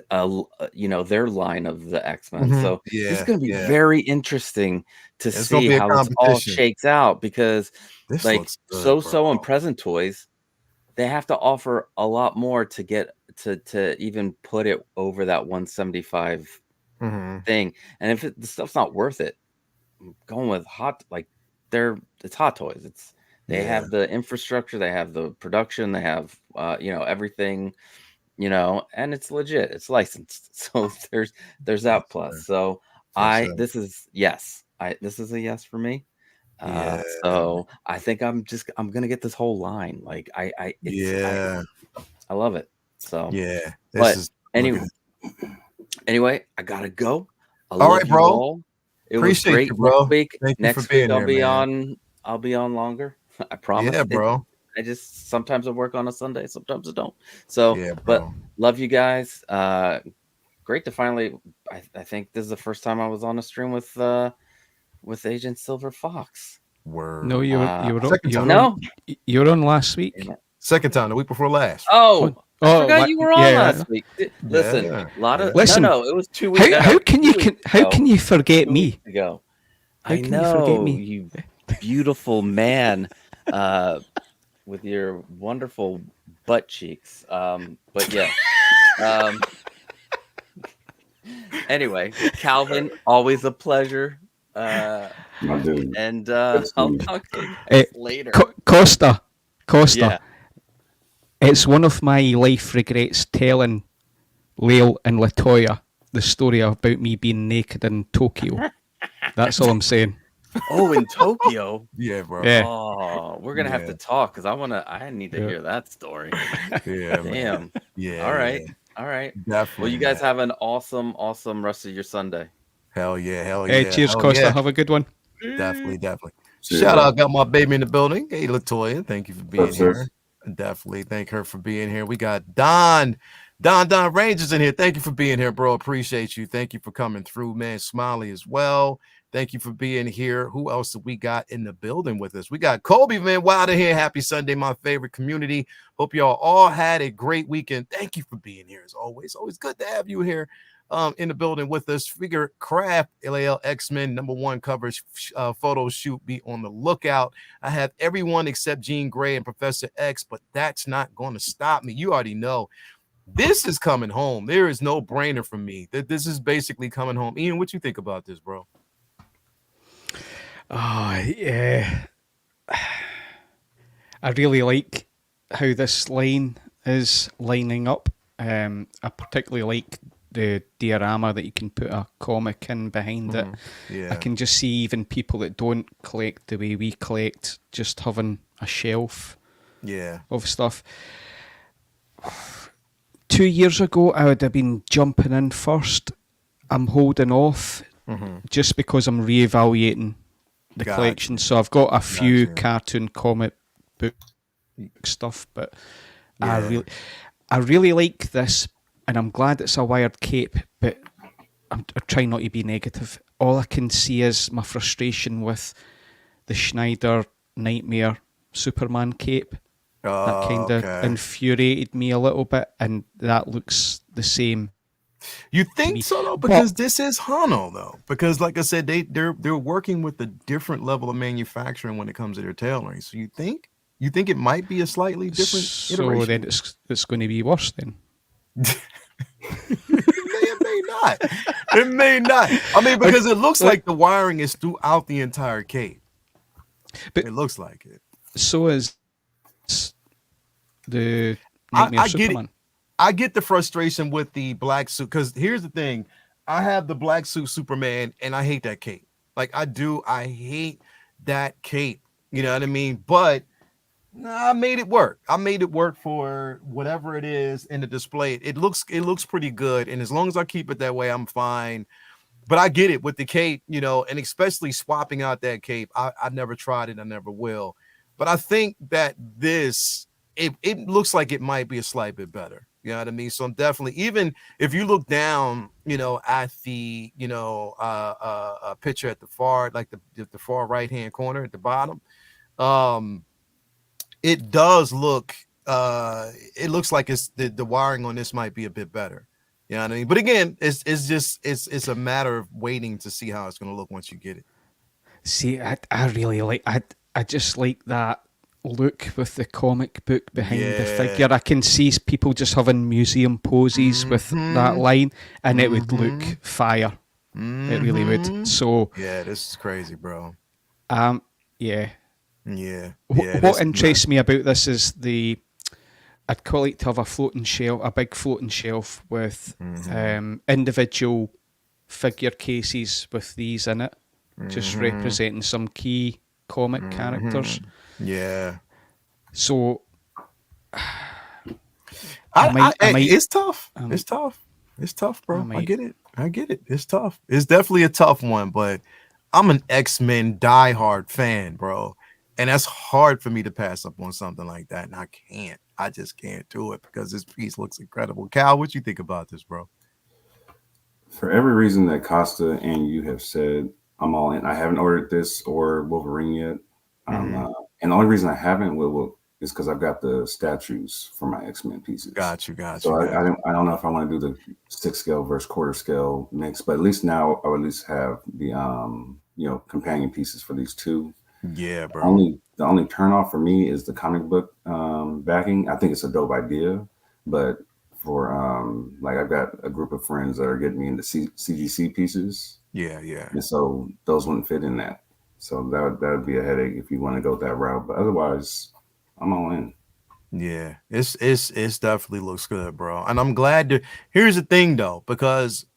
Speaker 4: their line of the X-Men. So it's going to be very interesting to see how this all shakes out, because So and Present Toys, they have to offer a lot more to get to even put it over that 175 thing. And if the stuff's not worth it, I'm going with it's Hot Toys. They have the infrastructure, they have the production, they have everything, and it's legit, it's licensed. So there's that plus. So this is a yes for me. So I think I'm gonna get this whole line. Like I love it. So anyway, I gotta go.
Speaker 1: All right, bro.
Speaker 4: It was great,
Speaker 1: bro.
Speaker 4: Week. Next week I'll be on longer. I promise.
Speaker 1: Yeah, bro.
Speaker 4: I just sometimes I work on a Sunday, sometimes I don't. So but love you guys. Great to finally. I think this is the first time I was on a stream with Agent Silver Fox.
Speaker 1: Word.
Speaker 3: No, you were on last week.
Speaker 1: Second time, the week before last.
Speaker 4: I forgot you were on last week. Listen, a lot of no, it was 2 weeks.
Speaker 3: How can you forget me?
Speaker 4: Ago.
Speaker 3: I know
Speaker 4: you beautiful man, with your wonderful butt cheeks. But yeah. Anyway, Calvin, always a pleasure.
Speaker 2: My dude.
Speaker 4: And I'll talk to you later.
Speaker 3: Costa.
Speaker 4: Yeah.
Speaker 3: It's one of my life regrets telling Lael and Latoya the story about me being naked in Tokyo. That's all I'm saying.
Speaker 4: Oh, in Tokyo?
Speaker 1: Yeah, bro.
Speaker 3: Yeah.
Speaker 4: Oh, we're gonna have to talk, because I need to hear that story.
Speaker 1: Yeah.
Speaker 4: Damn.
Speaker 1: Man. Yeah.
Speaker 4: All right.
Speaker 1: Definitely.
Speaker 4: Well, you guys have an awesome rest of your Sunday.
Speaker 1: Hell yeah.
Speaker 3: Hey, cheers, Costa.
Speaker 1: Yeah.
Speaker 3: Have a good one.
Speaker 1: Definitely. Shout out, got my baby in the building. Hey, Latoya, thank you for being here. Definitely thank her for being here. We got Don Rangers in here. Thank you for being here, bro. Appreciate you. Thank you for coming through, man. Smiley as well. Thank you for being here. Who else do we got in the building with us? We got Kobe Van Wilder here. Happy Sunday, my favorite community. Hope y'all all had a great weekend. Thank you for being here as always. Always good to have you here in the building with us. Figure Craft, LAL X-Men #1 coverage photo shoot. Be on the lookout. I have everyone except Jean Grey and Professor X, but that's not going to stop me. You already know. This is coming home. There is no brainer for me. That this is basically coming home. Ian, what you think about this, bro?
Speaker 3: Oh, yeah. I really like how this line is lining up. I particularly like the diorama that you can put a comic in behind it.
Speaker 1: Yeah.
Speaker 3: I can just see even people that don't collect the way we collect just having a shelf of stuff. 2 years ago, I would have been jumping in first. I'm holding off just because I'm reevaluating the collection. So I've got a few cartoon comic book stuff, but I really like this, and I'm glad it's a wired cape, but I'm trying not to be negative. All I can see is my frustration with the Schneider Nightmare Superman cape. That kind of infuriated me a little bit, and that looks the same.
Speaker 1: You think so though? Because this is Hano though. Because like I said, they're working with a different level of manufacturing when it comes to their tailoring. So you think it might be a slightly different iteration?
Speaker 3: So then it's going to be worse then.
Speaker 1: It may not. It may not. I mean, because it looks like the wiring is throughout the entire cape. But it looks like it.
Speaker 3: So is the Nightmare Superman.
Speaker 1: I get the frustration with the black suit, because here's the thing. I have the black suit Superman, and I hate that cape. Like, I do. I hate that cape. You know what I mean? But I made it work. I made it work for whatever it is in the display. It looks pretty good, and as long as I keep it that way, I'm fine. But I get it with the cape, you know, and especially swapping out that cape. I never tried it. I never will. But I think that this, it looks like it might be a slight bit better. You know what I mean? So I'm definitely, even if you look down, you know, at the, you know, picture at the far, like the far right-hand corner at the bottom, it does look, it looks like it's the wiring on this might be a bit better. You know what I mean? But again, it's a matter of waiting to see how it's going to look once you get it.
Speaker 3: See, I really like, I just like that look with the comic book behind the figure. I can see people just having museum poses with that line, and it would look fire. It really would. So
Speaker 1: yeah, this is crazy, bro.
Speaker 3: Yeah. What interests me about this is I'd quite like to have a big floating shelf with individual figure cases with these in it, just representing some key comic characters.
Speaker 1: Yeah.
Speaker 3: So
Speaker 1: it's tough. It's tough. It's tough, bro. I get it. It's tough. It's definitely a tough one, but I'm an X-Men diehard fan, bro. And that's hard for me to pass up on something like that. And I just can't do it because this piece looks incredible. Cal, what you think about this, bro?
Speaker 2: For every reason that Costa and you have said, I'm all in. I haven't ordered this or Wolverine yet. And the only reason I haven't is because I've got the statues for my X-Men pieces.
Speaker 1: Got you.
Speaker 2: So I don't know if I want to do the 6 scale versus quarter scale mix, but at least now I would at least have the companion pieces for these two.
Speaker 1: Yeah, bro.
Speaker 2: The only turnoff for me is the comic book backing. I think it's a dope idea, but for I've got a group of friends that are getting me into CGC pieces.
Speaker 1: Yeah.
Speaker 2: And so those wouldn't fit in that. So that would be a headache if you want to go that route. But otherwise, I'm all in.
Speaker 1: Yeah, it's definitely looks good, bro. And I'm glad here's the thing though, because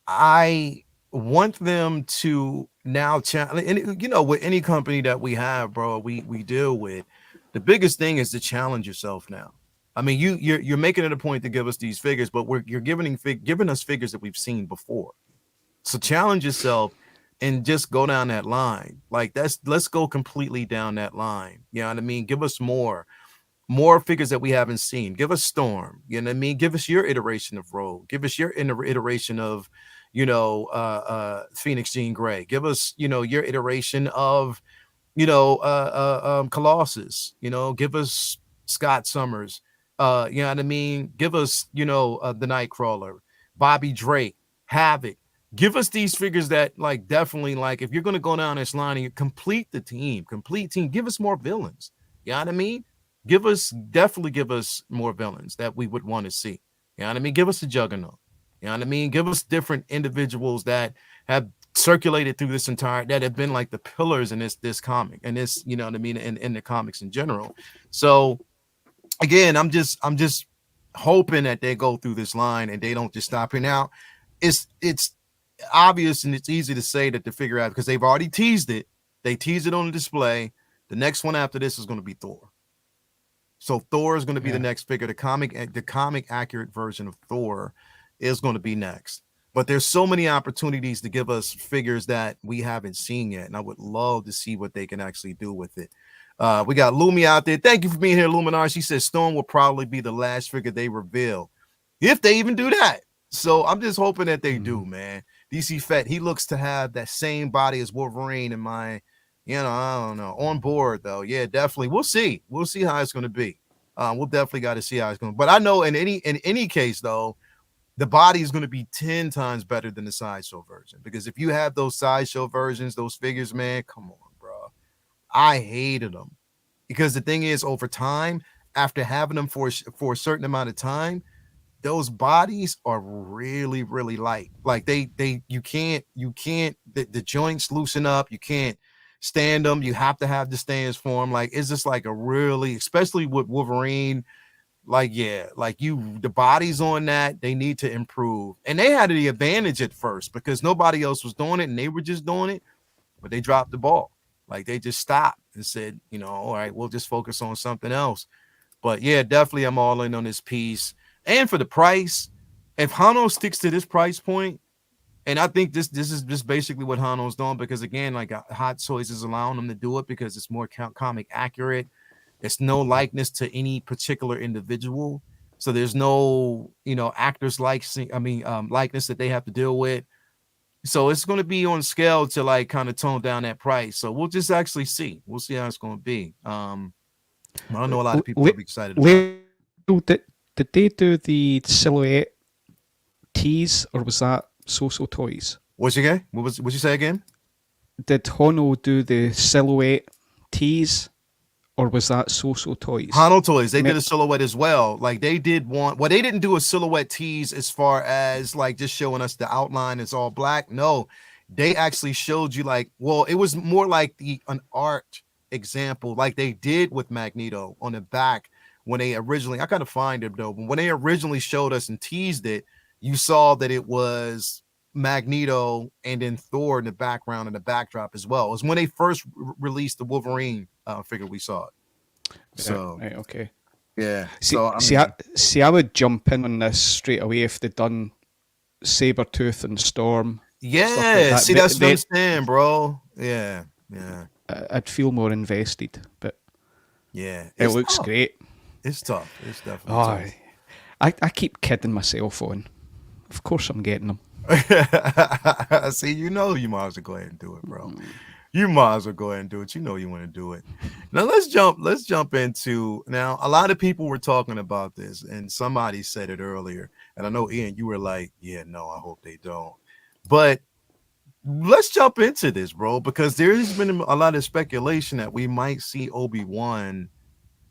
Speaker 1: I want them to now challenge, and you know, with any company that we have, bro, we deal with, the biggest thing is to challenge yourself now. I mean, you're making it a point to give us these figures, but you're giving us figures that we've seen before. So challenge yourself and just go down that line. Like let's go completely down that line. You know what I mean? Give us more figures that we haven't seen. Give us Storm. You know what I mean? Give us your iteration of Rogue. Give us your iteration of, Phoenix Jean Grey. Give us, your iteration of, Colossus. Give us Scott Summers. You know what I mean? Give us, the Nightcrawler, Bobby Drake, Havoc. Give us these figures that, like, definitely, like, if you're going to go down this line and you complete team, give us more villains. You know what I mean? Definitely give us more villains that we would want to see. You know what I mean? Give us the Juggernaut. You know what I mean? Give us different individuals that have circulated through this that have been like the pillars in this comic and this, you know what I mean, in the comics in general. So again, I'm just hoping that they go through this line and they don't just stop here. Now, it's obvious and it's easy to say that to figure out because they've already teased it. They teased it on the display. The next one after this is going to be Thor. So Thor is going to be the next figure. The comic accurate version of Thor is going to be next. But there's so many opportunities to give us figures that we haven't seen yet, and I would love to see what they can actually do with it. We got Lumi out there. Thank you for being here, Luminar. She says Storm will probably be the last figure they reveal, if they even do that. So I'm just hoping that they do, man. DC Fett, he looks to have that same body as Wolverine in my, I don't know, on board though. Yeah, definitely. We'll see how it's going to be. We'll definitely got to see how it's going. But I know in any case though, the body is going to be 10 times better than the sideshow version, because if you have those sideshow versions, those figures, man, come on, bro. I hated them because the thing is, over time, after having them for a certain amount of time, those bodies are really, really light. Like you can't, the joints loosen up. You can't stand them. You have to have the stands for them. Like, it's just like a really, especially with Wolverine, like, yeah, like the bodies on that, they need to improve. And they had the advantage at first because nobody else was doing it and they were just doing it, but they dropped the ball. Like, they just stopped and said, all right, we'll just focus on something else. But yeah, definitely I'm all in on this piece. And for the price, if Hano sticks to this price point, and I think this is just basically what Hano's doing, because again, like, Hot Toys is allowing them to do it because it's more comic accurate. It's no likeness to any particular individual. So there's no, actors likeness that they have to deal with. So it's going to be on scale to like kind of tone down that price. So we'll just actually see. We'll see how it's going to be. I don't know a lot of people will be excited about it.
Speaker 3: Did they do the silhouette tease, or was that So-So Toys?
Speaker 1: What'd you say again?
Speaker 3: Did Hono do the silhouette tease, or was that So-So Toys?
Speaker 1: Hano Toys, they did a silhouette as well. Like, they did they didn't do a silhouette tease as far as like just showing us the outline is all black. No, they actually showed you like, well, it was more like an art example, like they did with Magneto on the back when they originally, I gotta find it though, but when they originally showed us and teased it, you saw that it was Magneto and then Thor in the background and the backdrop as well. It was when they first released the Wolverine figure we saw it. So
Speaker 3: right, okay,
Speaker 1: yeah.
Speaker 3: I would jump in on this straight away if they'd done Sabretooth and Storm.
Speaker 1: Yeah,
Speaker 3: like that.
Speaker 1: See, that's what I'm saying, bro. Yeah.
Speaker 3: I'd feel more invested, but
Speaker 1: yeah,
Speaker 3: it looks tough. Great.
Speaker 1: It's tough. It's definitely tough.
Speaker 3: I keep kidding myself on. Of course I'm getting them.
Speaker 1: See, you might as well go ahead and do it, bro. You might as well go ahead and do it. You want to do it. Now let's jump into, now a lot of people were talking about this and somebody said it earlier. And I know, Ian, you were like, yeah, no, I hope they don't. But let's jump into this, bro, because there's been a lot of speculation that we might see Obi-Wan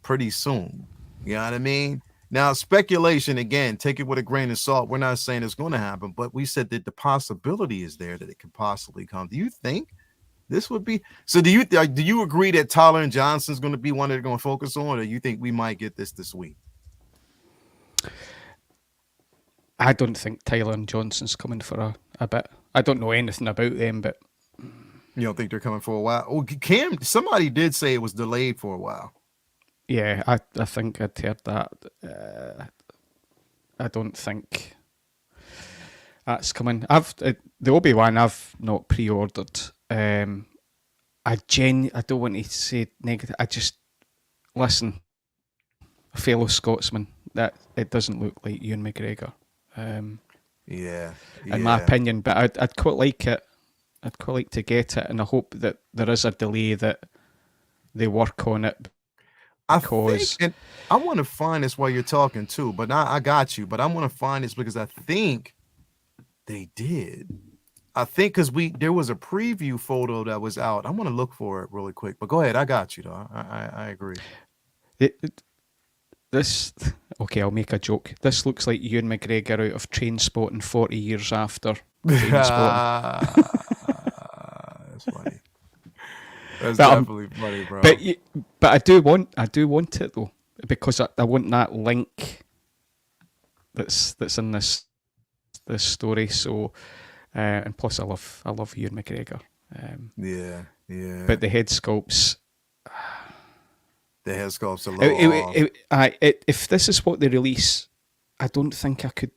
Speaker 1: pretty soon. You know what I mean? Now, speculation, again, take it with a grain of salt. We're not saying it's going to happen, but we said that the possibility is there that it could possibly come. Do you think this would be? So do you agree that Tyler and Johnson's going to be one they're going to focus on, or do you think we might get this week?
Speaker 3: I don't think Tyler and Johnson's coming for a bit. I don't know anything about them, but
Speaker 1: you don't think they're coming for a while? Oh, Cam, somebody did say it was delayed for a while.
Speaker 3: Yeah, I think I'd heard that. I don't think that's coming. The Obi-Wan I've not pre-ordered. I don't want to say negative. I just listen, a fellow Scotsman, that it doesn't look like Ewan McGregor.
Speaker 1: Yeah.
Speaker 3: in my
Speaker 1: Yeah.
Speaker 3: opinion. But I'd quite like it. I'd quite like to get it, and I hope that there is a delay that they work on it
Speaker 1: I think,
Speaker 3: because
Speaker 1: and I want to find this while you're talking too, but I got you. But I want to find this because I think they did. I think because there was a preview photo that was out. I want to look for it really quick. But go ahead, I got you though. I agree.
Speaker 3: this. Okay, I'll make a joke. This looks like Ewan McGregor out of Trainspotting 40 years after Trainspotting.
Speaker 1: That's funny. That's
Speaker 3: But
Speaker 1: definitely funny, bro.
Speaker 3: But I do want it though, because I want that link that's in this story. So, and plus I love Ewan McGregor.
Speaker 1: Yeah.
Speaker 3: But the head sculpts.
Speaker 1: The head sculpt's a little off.
Speaker 3: If this is what they release, I don't think I could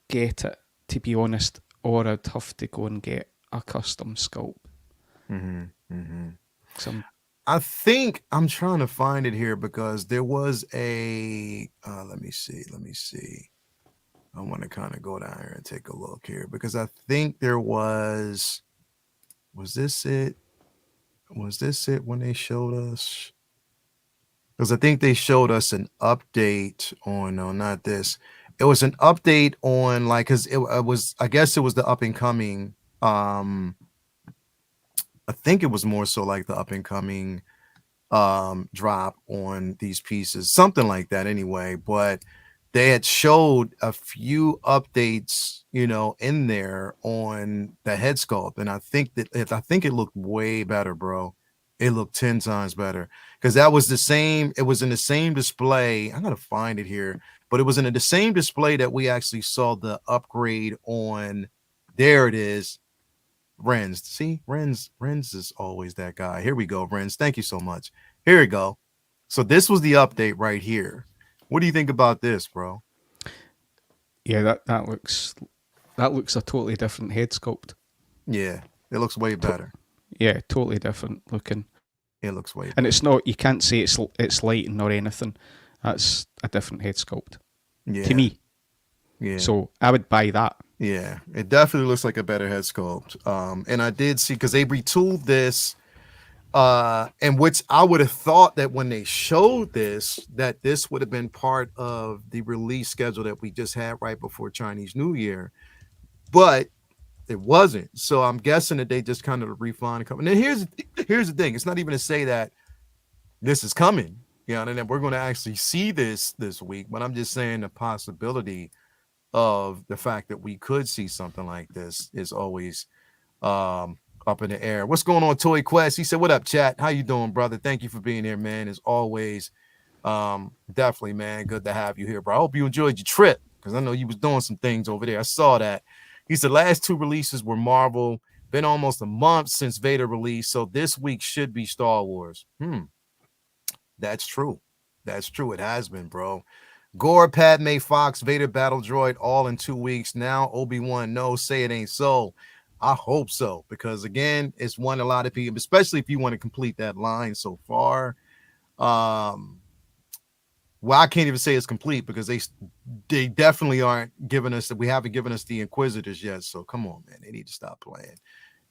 Speaker 3: get it, to be honest, or I'd have to go and get a custom sculpt.
Speaker 1: I think I'm trying to find it here because there was a let me see. I want to kind of go down here and take a look here because I think there was this it when they showed us? Because I think they showed us an update on, no, not this. It was an update on like, because it was, I guess it was the up and coming. I think it was more so like the up and coming drop on these pieces, something like that anyway. But they had showed a few updates, in there on the head sculpt. And I think it looked way better, bro. It looked 10 times better because that was it was in the same display. I'm going to find it here, but it was in the same display that we actually saw the upgrade on. There it is. Renz. See, Renz is always that guy. Here we go, Renz. Thank you so much. Here we go. So this was the update right here. What do you think about this, bro?
Speaker 3: Yeah, that looks a totally different head sculpt.
Speaker 1: Yeah, it looks way better.
Speaker 3: Yeah, totally different looking.
Speaker 1: It looks way better.
Speaker 3: And it's not, you can't say it's lighting or anything. That's a different head sculpt.
Speaker 1: Yeah.
Speaker 3: To me.
Speaker 1: Yeah.
Speaker 3: So I would buy that.
Speaker 1: Yeah, it definitely looks like a better head sculpt. And I did see, because they retooled this, and which I would have thought that when they showed this, that this would have been part of the release schedule that we just had right before Chinese New Year. But it wasn't. So I'm guessing that they just kind of refined and then here's the thing. It's not even to say that this is coming, and then we're going to actually see this week. But I'm just saying the possibility of the fact that we could see something like this is always up in the air. What's going on, Toy Quest? He said, "What up, chat? How you doing, brother? Thank you for being here, man. As always, definitely, man. Good to have you here, bro. I hope you enjoyed your trip because I know you was doing some things over there. I saw that." He said, "Last two releases were Marvel. Been almost a month since Vader released, so this week should be Star Wars." That's true. That's true. It has been, bro. Gore, Padme, Fox, Vader, Battle Droid, all in 2 weeks. Now Obi-Wan, no, say it ain't so. I hope so, because again, it's one a lot of people, especially if you want to complete that line so far. Well, I can't even say it's complete because they definitely aren't giving us that. We haven't given us the Inquisitors yet. So come on, man. They need to stop playing.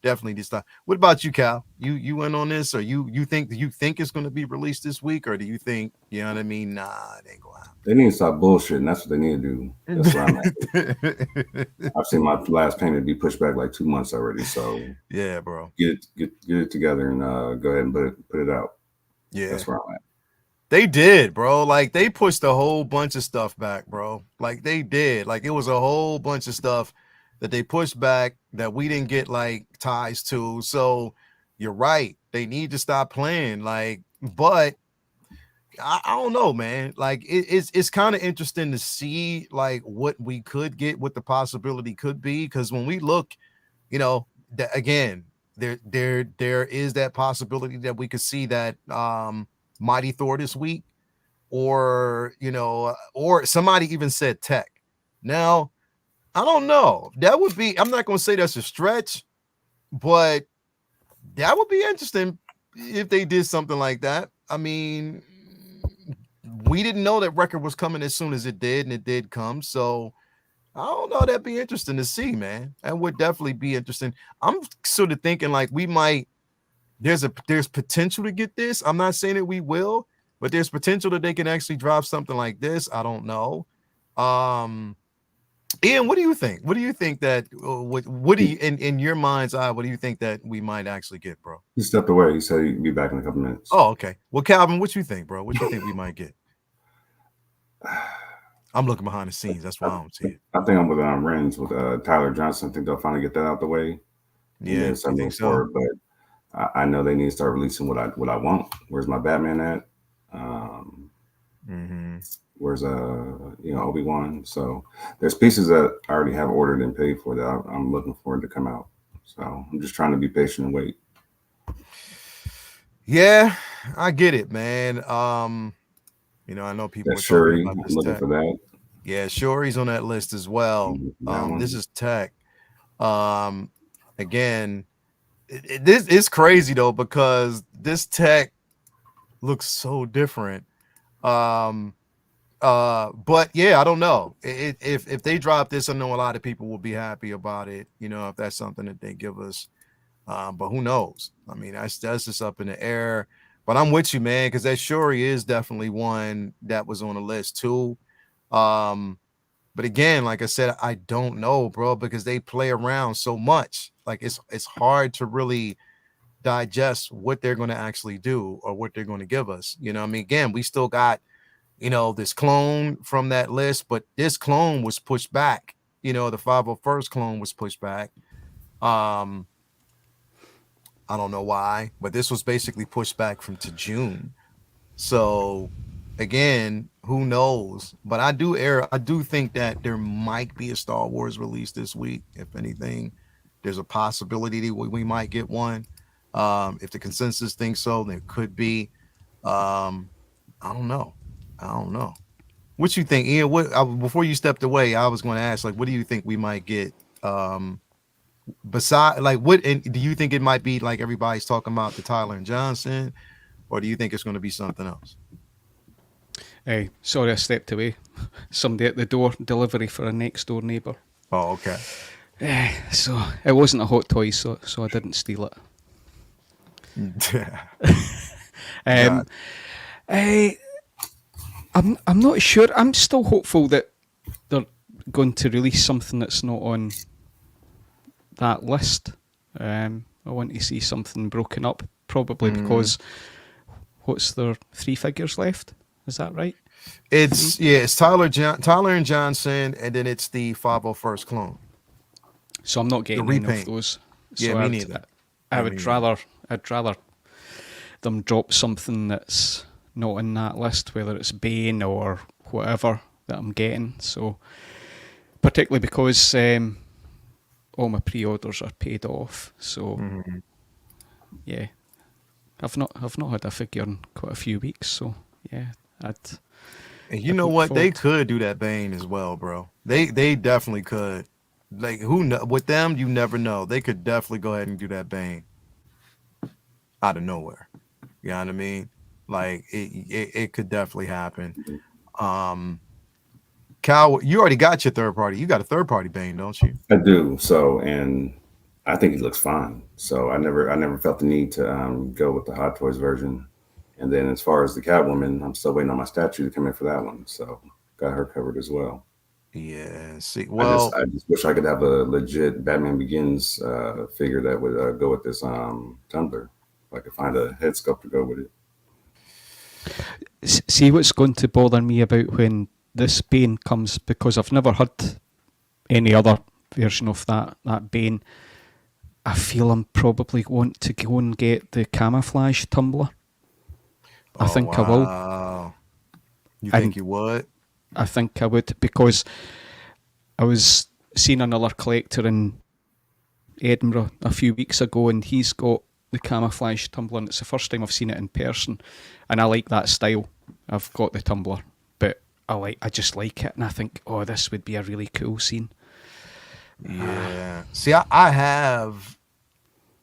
Speaker 1: Definitely need to stop. What about you, Cal? You in on this, or you think it's going to be released this week, or do you think, you know what I mean? Nah, it ain't going to happen.
Speaker 2: They need to stop bullshitting. That's what they need to do. That's where I'm at. I've seen my last payment be pushed back like 2 months already. So
Speaker 1: yeah, bro.
Speaker 2: Get it together and go ahead and put it out.
Speaker 1: Yeah.
Speaker 2: That's where I'm at.
Speaker 1: They did, bro. Like they pushed a whole bunch of stuff back, bro. Like they did. Like it was a whole bunch of stuff that they pushed back that we didn't get like ties to. So you're right. They need to stop playing. Like, but I don't know, man. Like it's kind of interesting to see like what we could get, what the possibility could be. Because when we look, again, there is that possibility that we could see that Mighty Thor this week, or or somebody even said Tech. Now, I don't know. That would be, I'm not going to say that's a stretch, but that would be interesting if they did something like that. I mean, we didn't know that record was coming as soon as it did, and it did come. So, I don't know. That'd be interesting to see, man. That would definitely be interesting. I'm sort of thinking like we might. There's potential to get this. I'm not saying that we will, but there's potential that they can actually drop something like this. I don't know. Ian, what do you think? What do you think that what do you in your mind's eye, what do you think that we might actually get, bro?
Speaker 2: He stepped away. He said he'd be back in a couple minutes.
Speaker 1: Oh, okay. Well, Calvin, what you think, bro? What you think we might get? I'm looking behind the scenes. That's why I don't see it.
Speaker 2: I think I'm with Renz with Tyler Johnson. I think they'll finally get that out the way.
Speaker 1: Yeah, I think so.
Speaker 2: But I know they need to start releasing what I want. Where's my Batman at? Where's Obi-Wan? So there's pieces that I already have ordered and paid for that I'm looking for it to come out. So I'm just trying to be patient and wait.
Speaker 1: Yeah, I get it, man. I know people are
Speaker 2: Shuri,
Speaker 1: talking about this
Speaker 2: looking
Speaker 1: tech.
Speaker 2: for that.
Speaker 1: Yeah, Shuri's on that list as well. This is tech. Again, this is crazy though, because this tech looks so different. But yeah, I don't know. If they drop this, I know a lot of people will be happy about it, if that's something that they give us. But who knows? I mean, that's just up in the air. But I'm with you, man, because that Shuri is definitely one that was on the list too. But again, like I said, I don't know, bro, because they play around so much. Like it's hard to really digest what they're going to actually do or what they're going to give us. I mean, again, we still got, this clone from that list, but this clone was pushed back. The 501st clone was pushed back. I don't know why, but this was basically pushed back to June. So again, who knows? But I do think that there might be a Star Wars release this week. If anything, there's a possibility that we might get one. If the consensus thinks so, there could be. I don't know. What you think, Ian? Before you stepped away, I was going to ask, like, what do you think we might get? Besides, like, what? And do you think it might be like everybody's talking about the Tyler and Johnson, or do you think it's going to be something else?
Speaker 3: Hey, sorry I stepped away. Somebody at the door, delivery for a next door neighbour.
Speaker 1: Oh, okay.
Speaker 3: So it wasn't a hot toy, so I didn't steal it. I'm not sure. I'm still hopeful that they're going to release something that's not on that list. I want to see something broken up, probably because what's there, 3 figures left? Is that right?
Speaker 1: It's Tyler and Johnson, and then it's the 501st clone.
Speaker 3: So I'm not getting any of those.
Speaker 1: Yeah,
Speaker 3: so
Speaker 1: me neither.
Speaker 3: I'd rather them drop something that's not in that list, whether it's Bane or whatever that I'm getting. So particularly because all my pre-orders are paid off. So yeah, I've not had a figure in quite a few weeks. So yeah,
Speaker 1: And you know what? They could do that Bane as well, bro. They definitely could. Like, who know? With them, you never know. They could definitely go ahead and do that Bane out of nowhere. You know what I mean? Like, it could definitely happen. Cal, you already got your third party. You got a third party Bane, don't you?
Speaker 2: I do. So, and I think he looks fine. So I never felt the need to go with the Hot Toys version. And then as far as the Catwoman, I'm still waiting on my statue to come in for that one. So got her covered as well.
Speaker 1: Yeah. See, well,
Speaker 2: I just wish I could have a legit Batman Begins figure that would go with this tumbler. If I could find a head sculpt to go with it.
Speaker 3: See what's going to bother me about when this Bane comes, because I've never had any other version of that Bane. I feel I'm probably going to go and get the camouflage tumbler. I think I will.
Speaker 1: You think you would?
Speaker 3: I think I would, because I was seeing another collector in Edinburgh a few weeks ago, and he's got the camouflage tumbler, and it's the first time I've seen it in person, and I like that style. I've got the tumbler, but I just like it, and I think, oh, this would be a really cool scene.
Speaker 1: Yeah. See, I have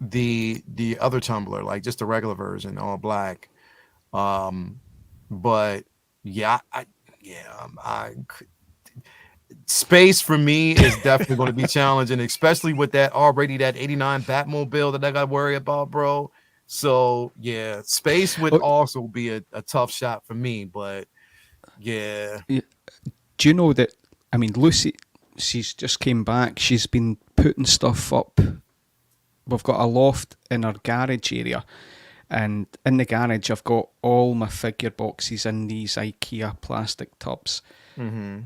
Speaker 1: the other tumbler, like just the regular version, all black. But yeah, Space for me is definitely going to be challenging, especially with that 89 Batmobile that I got to worry about, bro. So yeah, space would
Speaker 3: Oh,
Speaker 1: also be a tough shot for me, but yeah.
Speaker 3: do you know that? I mean, Lucy, she's just came back. She's been putting stuff up. We've got a loft in our garage area, and in the garage, I've got all my figure boxes in these IKEA plastic tubs.
Speaker 1: Mm-hmm.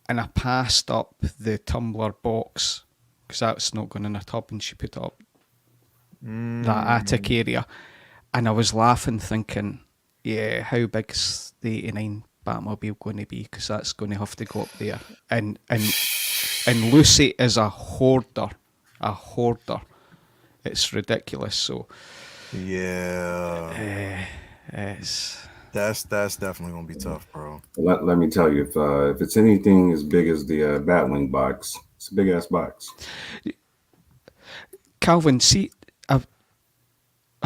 Speaker 3: And I passed up the tumbler box because that's not going in a tub, and she put it up that attic area. And I was laughing, thinking, yeah, how big's the 89 Batmobile going to be? Because that's going to have to go up there. And Lucy is a hoarder. It's ridiculous. So
Speaker 1: Yeah.
Speaker 3: it's
Speaker 1: That's definitely gonna be tough, bro.
Speaker 2: Let me tell you, if it's anything as big as the Batwing box, it's a big ass box.
Speaker 3: Calvin. See, have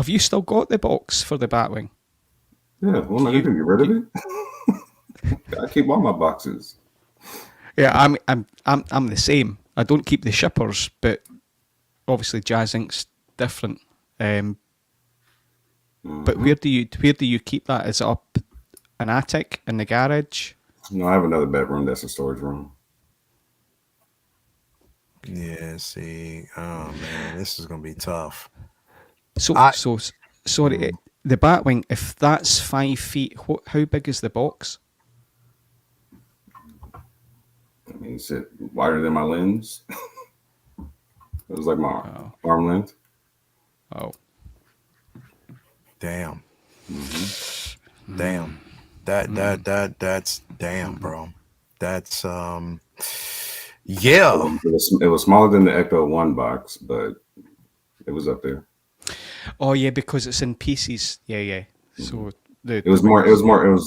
Speaker 3: you still got the box for the Batwing?
Speaker 2: Yeah, what am I gonna do? Get rid of it? I keep all my boxes.
Speaker 3: Yeah, I'm the same. I don't keep the shippers, but obviously Jazz Inc.'s different. But where do you keep that? Is it up an attic in the garage?
Speaker 2: No, I have another bedroom that's a storage room.
Speaker 1: Yeah, see. Oh man, this is gonna be tough.
Speaker 3: So
Speaker 1: I-
Speaker 3: sorry, the Batwing. If that's 5 feet, how big is the box?
Speaker 2: I mean, it's wider than my lens. It was like my arm length.
Speaker 3: Oh,
Speaker 1: Damn. Damn. That's damn, bro. That's yeah.
Speaker 2: It was smaller than the Echo One box, but it was up there.
Speaker 3: oh yeah, because it's in pieces. Yeah. So
Speaker 2: It was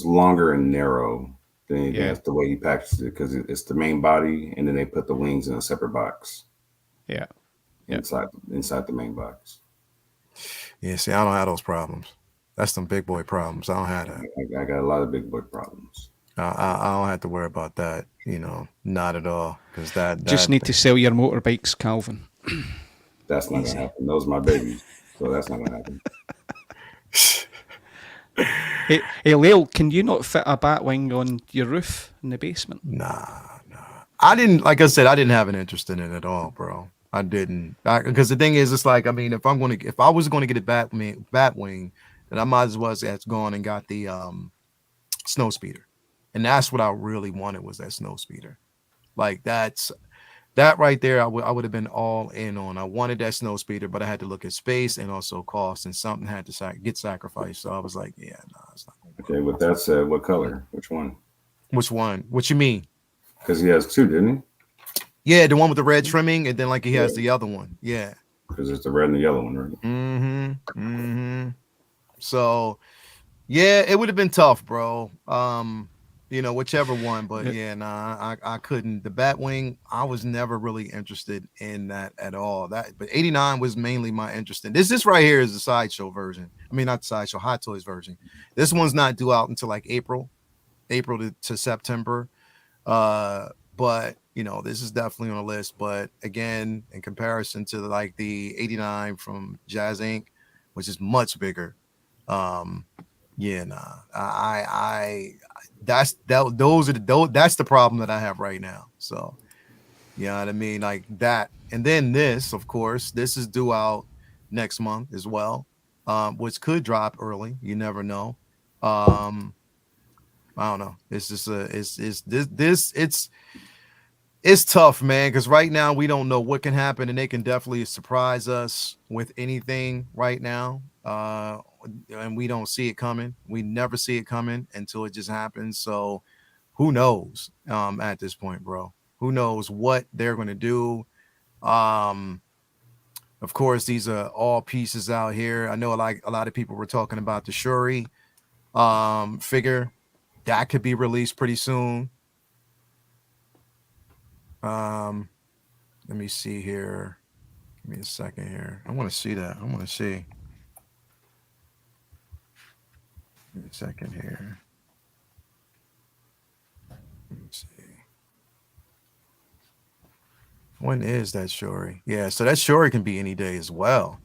Speaker 2: longer and narrow than anything.
Speaker 3: Yeah.
Speaker 2: That's the way he packaged it, because it's the main body, and then they put the wings in a separate box
Speaker 3: Yeah.
Speaker 2: inside the main box.
Speaker 1: Yeah, see, I don't have those problems. That's some big boy problems. I don't have that.
Speaker 2: I got a lot of big boy problems.
Speaker 1: I don't have to worry about that, not at all. Because
Speaker 3: Just need to sell your motorbikes, Calvin.
Speaker 2: That's not gonna happen. Those are my babies, so that's not gonna happen.
Speaker 3: Hey, Lale, can you not fit a Batwing on your roof in the basement?
Speaker 1: Nah. I didn't, like I said, I didn't have an interest in it at all, bro. I didn't. Because the thing is, it's like, I mean, if I was going to get a Batwing, then I might as well have gone and got the snow speeder. And that's what I really wanted, was that snow speeder. Like that right there, I would have been all in on. I wanted that snow speeder, but I had to look at space and also cost, and something had to get sacrificed. So I was like, yeah, no, it's not gonna work.
Speaker 2: Okay, with that said, what color? Which one?
Speaker 1: Which one? What you mean?
Speaker 2: Because he has two, didn't he?
Speaker 1: Yeah, the one with the red trimming, and then like he has the other one. Yeah.
Speaker 2: Because it's the red and the yellow one, right?
Speaker 1: Mm-hmm. So yeah, it would have been tough, bro. Whichever one, but yeah, nah, I couldn't. The Batwing, I was never really interested in that at all. But 89 was mainly my interest in. This right here is the sideshow version. I mean, not the sideshow, Hot Toys version. This one's not due out until like April to September. But this is definitely on the list. But again, in comparison to like the 89 from Jazz Inc., which is much bigger, yeah, nah. That's the problem that I have right now. So, you know what I mean? Like that. And then this, of course, this is due out next month as well, which could drop early. You never know. I don't know. It's just it's tough, man, because right now we don't know what can happen, and they can definitely surprise us with anything right now. And we don't see it coming. We never see it coming until it just happens. So who knows at this point, bro? Who knows what they're going to do? Of course, these are all pieces out here. I know like a lot of people were talking about the Shuri figure that could be released pretty soon. Let me see here. Give me a second here. I want to see that. I want to see. Give me a second here. Let me see. When is that Shuri? Yeah, so that Shuri can be any day as well.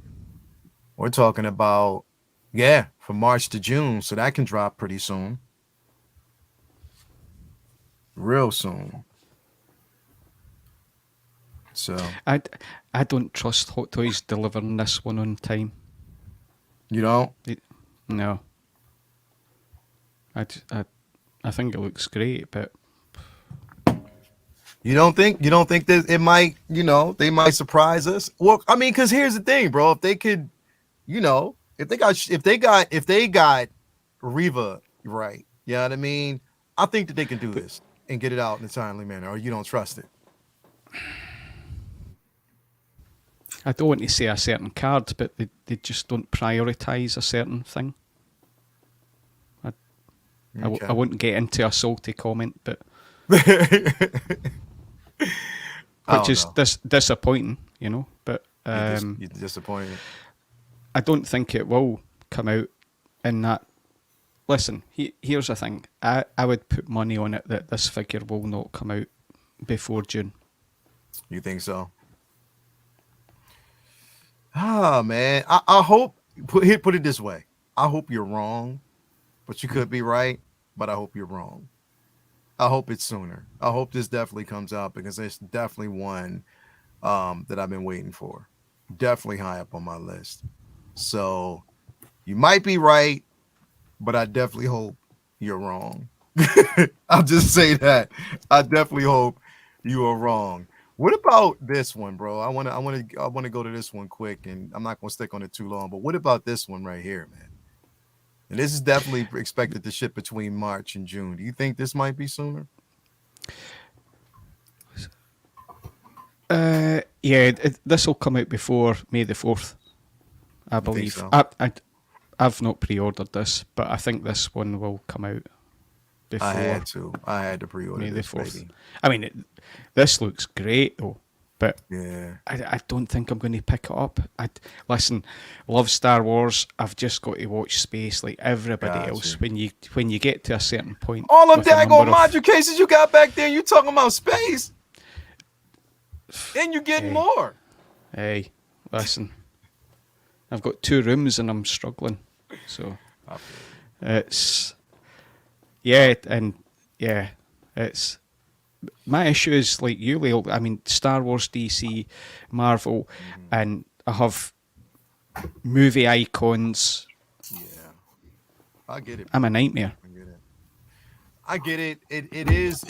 Speaker 1: We're talking about, yeah, from March to June, so that can drop pretty soon. Real soon. So
Speaker 3: I don't trust Hot Toys delivering this one on time.
Speaker 1: you don't?
Speaker 3: No. I think it looks great, but
Speaker 1: You don't think that it might, they might surprise us? Well, I mean, because here's the thing, bro. If they could, if they got Reva right, you know what I mean? I think that they can do this and get it out in a timely manner, or you don't trust it.
Speaker 3: I don't want to say a certain card, but they just don't prioritize a certain thing. I wouldn't get into a salty comment, but which is disappointing, But
Speaker 1: you're disappointed.
Speaker 3: I don't think it will come out in that. Listen, here's the thing. I would put money on it that this figure will not come out before June.
Speaker 1: You think so? Ah, man. I hope, put it this way. I hope you're wrong, but you could be right, but I hope you're wrong. I hope it's sooner. I hope this definitely comes out because it's definitely one that I've been waiting for. Definitely high up on my list. So you might be right, but I definitely hope you're wrong. I'll just say that. I definitely hope you are wrong. What about this one, bro? I want to go to this one quick, and I'm not going to stick on it too long. But what about this one right here, man? And this is definitely expected to ship between March and June. Do you think this might be sooner?
Speaker 3: Yeah, this will come out before May the 4th, I believe.
Speaker 1: So?
Speaker 3: I've not pre-ordered this, but I think this one will come out before.
Speaker 1: I had to pre-order
Speaker 3: May
Speaker 1: this,
Speaker 3: the 4th.
Speaker 1: baby.
Speaker 3: I mean, this looks great though, but
Speaker 1: yeah,
Speaker 3: I don't think I'm going to pick it up. Listen, love Star Wars. I've just got to watch space like everybody else. When you get to a certain point,
Speaker 1: all them daggone module cases you got back there, you talking about space, and you're getting more.
Speaker 3: Hey, listen, I've got 2 rooms and I'm struggling, so it's it's. My issue is like you, Leo. I mean, Star Wars, DC, Marvel, and I have movie icons.
Speaker 1: Yeah, I get it.
Speaker 3: I'm a nightmare.
Speaker 1: I get it. It's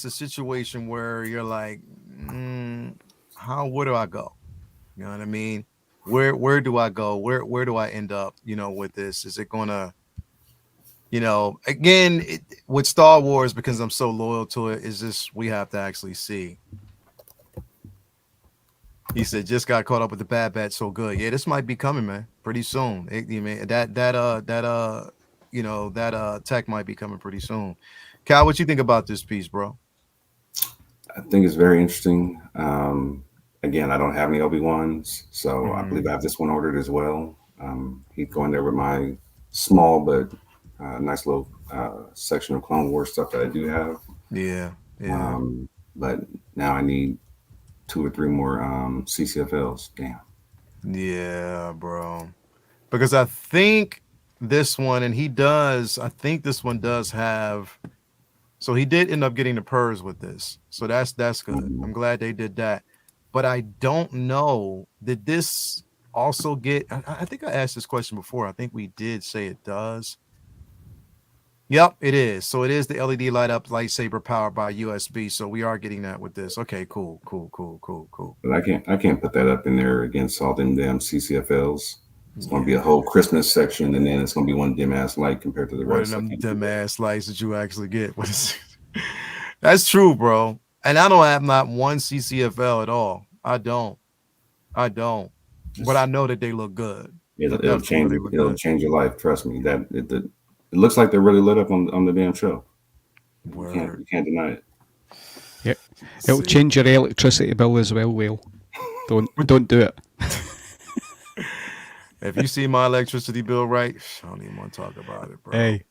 Speaker 1: a situation where you're like, where do I go? You know what I mean? Where do I go? Where do I end up? With this, is it gonna? Again, with Star Wars, because I'm so loyal to it, is just we have to actually see. He said, just got caught up with the Bad Batch so good. Yeah, this might be coming, man, pretty soon. That tech might be coming pretty soon. Cal, what you think about this piece, bro?
Speaker 2: I think it's very interesting. Again, I don't have any Obi-Wans, so I believe I have this one ordered as well. He'd go in there with my small but nice little section of Clone Wars stuff that I do have.
Speaker 1: Yeah.
Speaker 2: But now I need 2 or 3 more CCFLs. Damn.
Speaker 1: Yeah, bro. Because I think this one, and I think this one does have. So he did end up getting the purrs with this. So that's good. I'm glad they did that. But I don't know. Did this also get? I think I asked this question before. I think we did say it does. Yep, it is. So it is the LED light up lightsaber powered by USB. So we are getting that with this. Okay, cool.
Speaker 2: But I can't put that up in there against all them damn CCFLs. It's going to be a whole Christmas section, and then it's going to be one dim ass light compared to the rest.
Speaker 1: One of them dim ass lights that you actually get. That's true, bro. And I don't have not one CCFL at all. I don't. But I know that they look good.
Speaker 2: It'll change your life. Trust me. It looks like they're really lit up on the damn show. You can't deny it.
Speaker 3: Yeah, it'll change your electricity bill as well, Will. Don't do it.
Speaker 1: If you see my electricity bill right, I don't even want to talk about it, bro.
Speaker 3: Hey.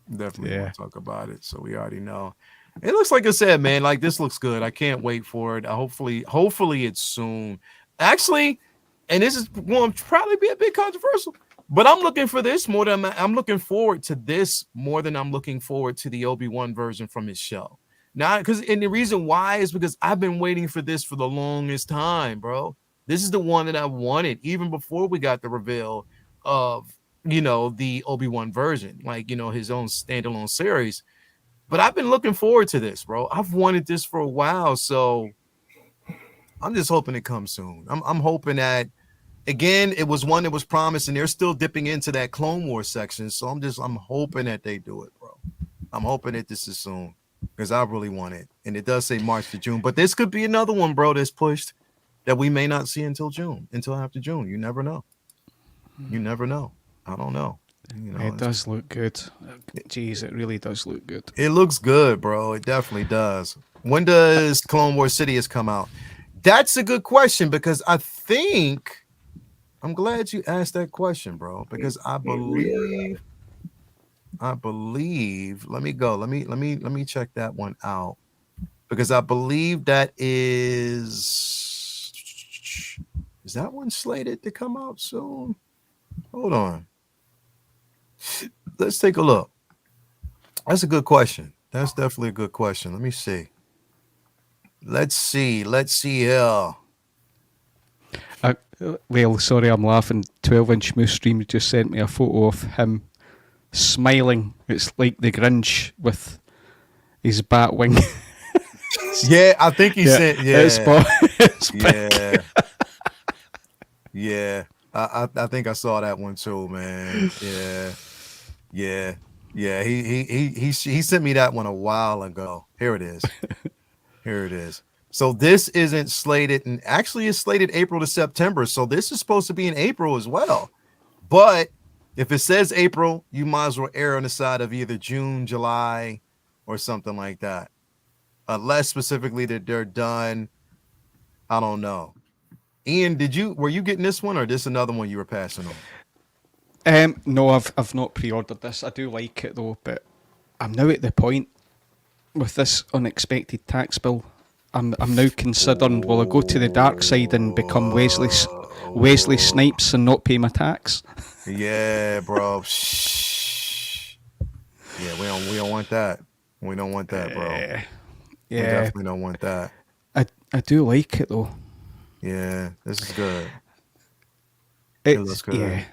Speaker 1: Definitely
Speaker 3: Yeah.
Speaker 1: want to talk about it. So we already know. It looks like I said, man, like this looks good. I can't wait for it. Hopefully it's soon. Actually, and this is going to probably be a bit controversial, but I'm looking for this more than I'm looking forward to this more than I'm looking forward to the Obi-Wan version from his show. Now, and the reason why is because I've been waiting for this for the longest time, bro. This is the one that I wanted even before we got the reveal of the Obi-Wan version, like his own standalone series. But I've been looking forward to this, bro. I've wanted this for a while, so I'm just hoping it comes soon. I'm hoping that again, it was one that was promised, and they're still dipping into that Clone Wars section. So I'm hoping that they do it, bro. I'm hoping that this is soon because I really want it. And it does say March to June, but this could be another one, bro, that's pushed that we may not see until after June. You never know. You never know. I don't know.
Speaker 3: It does look good. Jeez, it really does look good.
Speaker 1: It looks good, bro. It definitely does. When does Clone Wars Sidious come out? That's a good question because I think I'm glad you asked that question, bro. Because I believe. Let me go. Let me check that one out because I believe that is that one slated to come out soon? Hold on. Let's take a look. That's a good question. That's definitely a good question. Let me see. Let's see here.
Speaker 3: Well, sorry, I'm laughing. 12-inch Moose Stream just sent me a photo of him smiling. It's like the Grinch with his bat wing.
Speaker 1: Yeah, I think he said. Yeah,
Speaker 3: it's
Speaker 1: yeah, yeah. I think I saw that one too, man. Yeah. He sent me that one a while ago. Here it is. So this isn't slated, and actually it's slated April to September. So this is supposed to be in April as well. But if it says April, you might as well err on the side of either June, July, or something like that. Unless specifically that they're done. I don't know. Ian, were you getting this one or this another one you were passing on?
Speaker 3: No, I've not pre-ordered this. I do like it though, but I'm now at the point with this unexpected tax bill. I'm now considering, will I go to the dark side and become Wesley Snipes and not pay my tax?
Speaker 1: Yeah, bro. Shh. Yeah, we don't want that. We don't want that, bro.
Speaker 3: Yeah,
Speaker 1: we definitely don't want that.
Speaker 3: I do like it though.
Speaker 1: Yeah, this is good.
Speaker 3: It
Speaker 1: looks good.
Speaker 3: Yeah.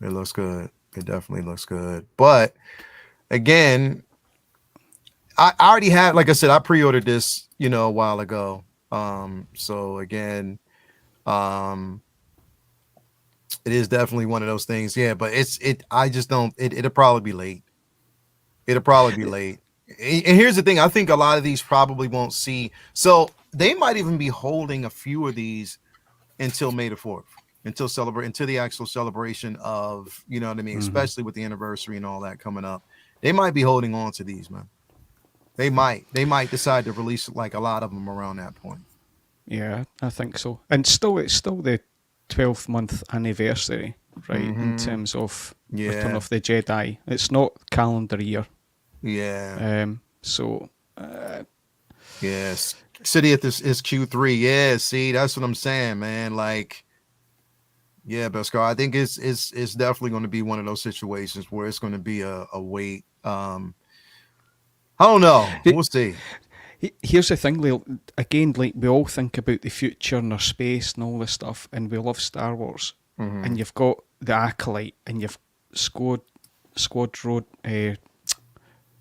Speaker 1: It looks good. It definitely looks good. But again, I already had, like I said, I pre-ordered this, a while ago. So again, it is definitely one of those things. Yeah, but I just don't. It'll probably be late. It'll probably be late. And here's the thing: I think a lot of these probably won't see. So they might even be holding a few of these until May the 4th, until the actual celebration of, you know what I mean, especially with the anniversary and all that coming up. They might be holding on to these, man. They might decide to release like a lot of them around that point.
Speaker 3: Yeah, I think so. And it's still the 12th month anniversary, right? In terms of Return of the Jedi. It's not calendar year.
Speaker 1: Yeah.
Speaker 3: So.
Speaker 1: Yes. Sidious is Q3. Yeah. See, that's what I'm saying, man. Like, yeah, Beskar. I think it's definitely going to be one of those situations where it's going to be a wait. I don't know. We'll see.
Speaker 3: Here's the thing, Lil. Again, like we all think about the future and our space and all this stuff, and we love Star Wars. And you've got the Acolyte, and you've